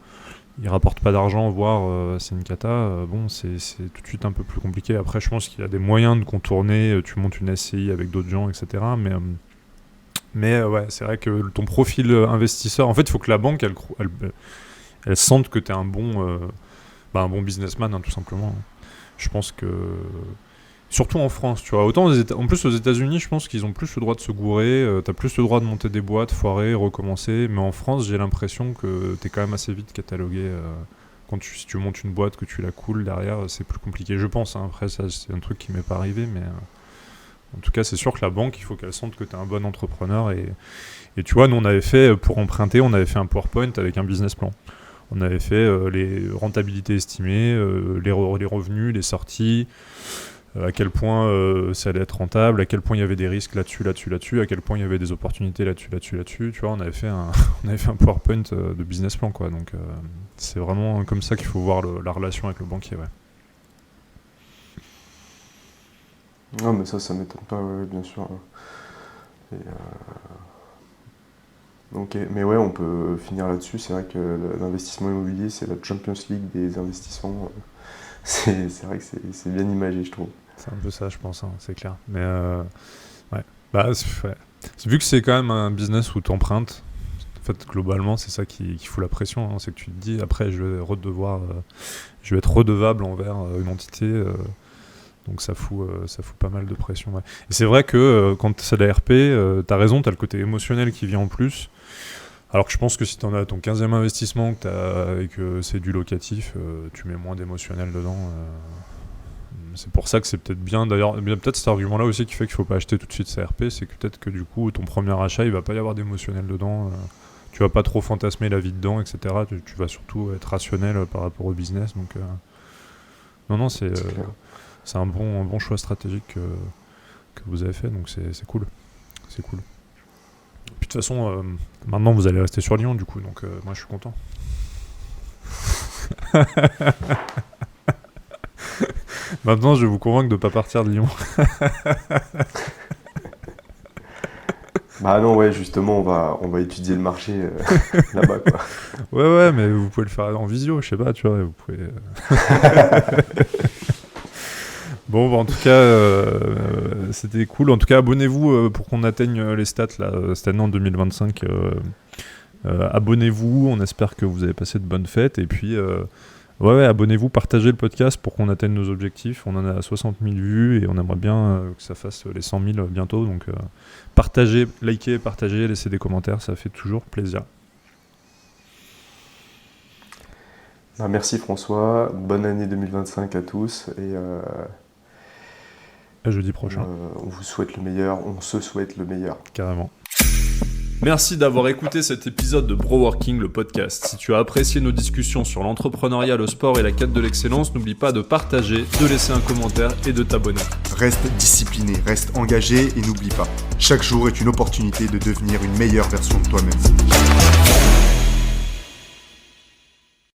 S2: il rapporte pas d'argent, voire c'est une cata, c'est tout de suite un peu plus compliqué. Après, je pense qu'il y a des moyens de contourner, tu montes une SCI avec d'autres gens, etc. Mais ouais, c'est vrai que ton profil investisseur, en fait, il faut que la banque, elle sente que tu es un bon businessman, hein, tout simplement. Je pense que... Surtout en France, tu vois. Autant en plus aux États-Unis, je pense qu'ils ont plus le droit de se gourer, t'as plus le droit de monter des boîtes, foirer, recommencer. Mais en France, j'ai l'impression que t'es quand même assez vite catalogué. Si tu montes une boîte, que tu la coules derrière, c'est plus compliqué. Je pense, hein. Après, ça, c'est un truc qui m'est pas arrivé, mais en tout cas, c'est sûr que la banque, il faut qu'elle sente que t'es un bon entrepreneur. Et tu vois, nous, on avait fait, pour emprunter, on avait fait un PowerPoint avec un business plan. On avait fait les rentabilités estimées, les revenus, les sorties. à quel point ça allait être rentable, à quel point il y avait des risques là-dessus, à quel point il y avait des opportunités là-dessus. Tu vois, on avait fait un PowerPoint de business plan, quoi. Donc c'est vraiment comme ça qu'il faut voir la relation avec le banquier, ouais.
S3: Non, mais ça m'étonne pas, ouais, bien sûr. Et, donc, mais ouais, on peut finir là-dessus. C'est vrai que l'investissement immobilier, c'est la Champions League des investissements. C'est vrai que c'est bien imagé, je trouve.
S2: C'est un peu ça, je pense, hein, c'est clair. Mais ouais. Bah, vu que c'est quand même un business où tu empruntes, en fait, globalement, c'est ça qui fout la pression. Hein. C'est que tu te dis, après, je vais être redevable envers une entité. Donc ça fout pas mal de pression. Ouais. Et c'est vrai que quand c'est de la RP, t'as raison, t'as le côté émotionnel qui vient en plus. Alors que je pense que si t'en as ton 15e investissement et que c'est du locatif, tu mets moins d'émotionnel dedans. C'est pour ça que c'est peut-être bien. D'ailleurs, peut-être cet argument-là aussi qui fait qu'il faut pas acheter tout de suite sa RP, c'est que peut-être que du coup, ton premier achat, il va pas y avoir d'émotionnel dedans. Tu vas pas trop fantasmer la vie dedans, etc. Tu vas surtout être rationnel par rapport au business. Donc, non, c'est un bon choix stratégique que vous avez fait, donc c'est cool. C'est cool. Puis de toute façon, maintenant vous allez rester sur Lyon, du coup, donc moi je suis content. Maintenant, je vais vous convaincre de ne pas partir de Lyon.
S3: Bah non, ouais, justement, on va étudier le marché là-bas, quoi.
S2: Ouais, mais vous pouvez le faire en visio, je sais pas, tu vois, vous pouvez... Bon, bah, en tout cas, c'était cool. En tout cas, abonnez-vous pour qu'on atteigne les stats là, cette année en 2025. Abonnez-vous, on espère que vous avez passé de bonnes fêtes. Et puis, ouais, abonnez-vous, partagez le podcast pour qu'on atteigne nos objectifs. On en a 60 000 vues et on aimerait bien que ça fasse les 100 000 bientôt. Donc, partagez, likez, partagez, laissez des commentaires, ça fait toujours plaisir.
S3: Merci François, bonne année 2025 à tous et
S2: à jeudi prochain.
S3: On vous souhaite le meilleur, on se souhaite le meilleur.
S2: Carrément.
S4: Merci d'avoir écouté cet épisode de Broworking, le podcast. Si tu as apprécié nos discussions sur l'entrepreneuriat, le sport et la quête de l'excellence, n'oublie pas de partager, de laisser un commentaire et de t'abonner.
S1: Reste discipliné, reste engagé et n'oublie pas, chaque jour est une opportunité de devenir une meilleure version de toi-même.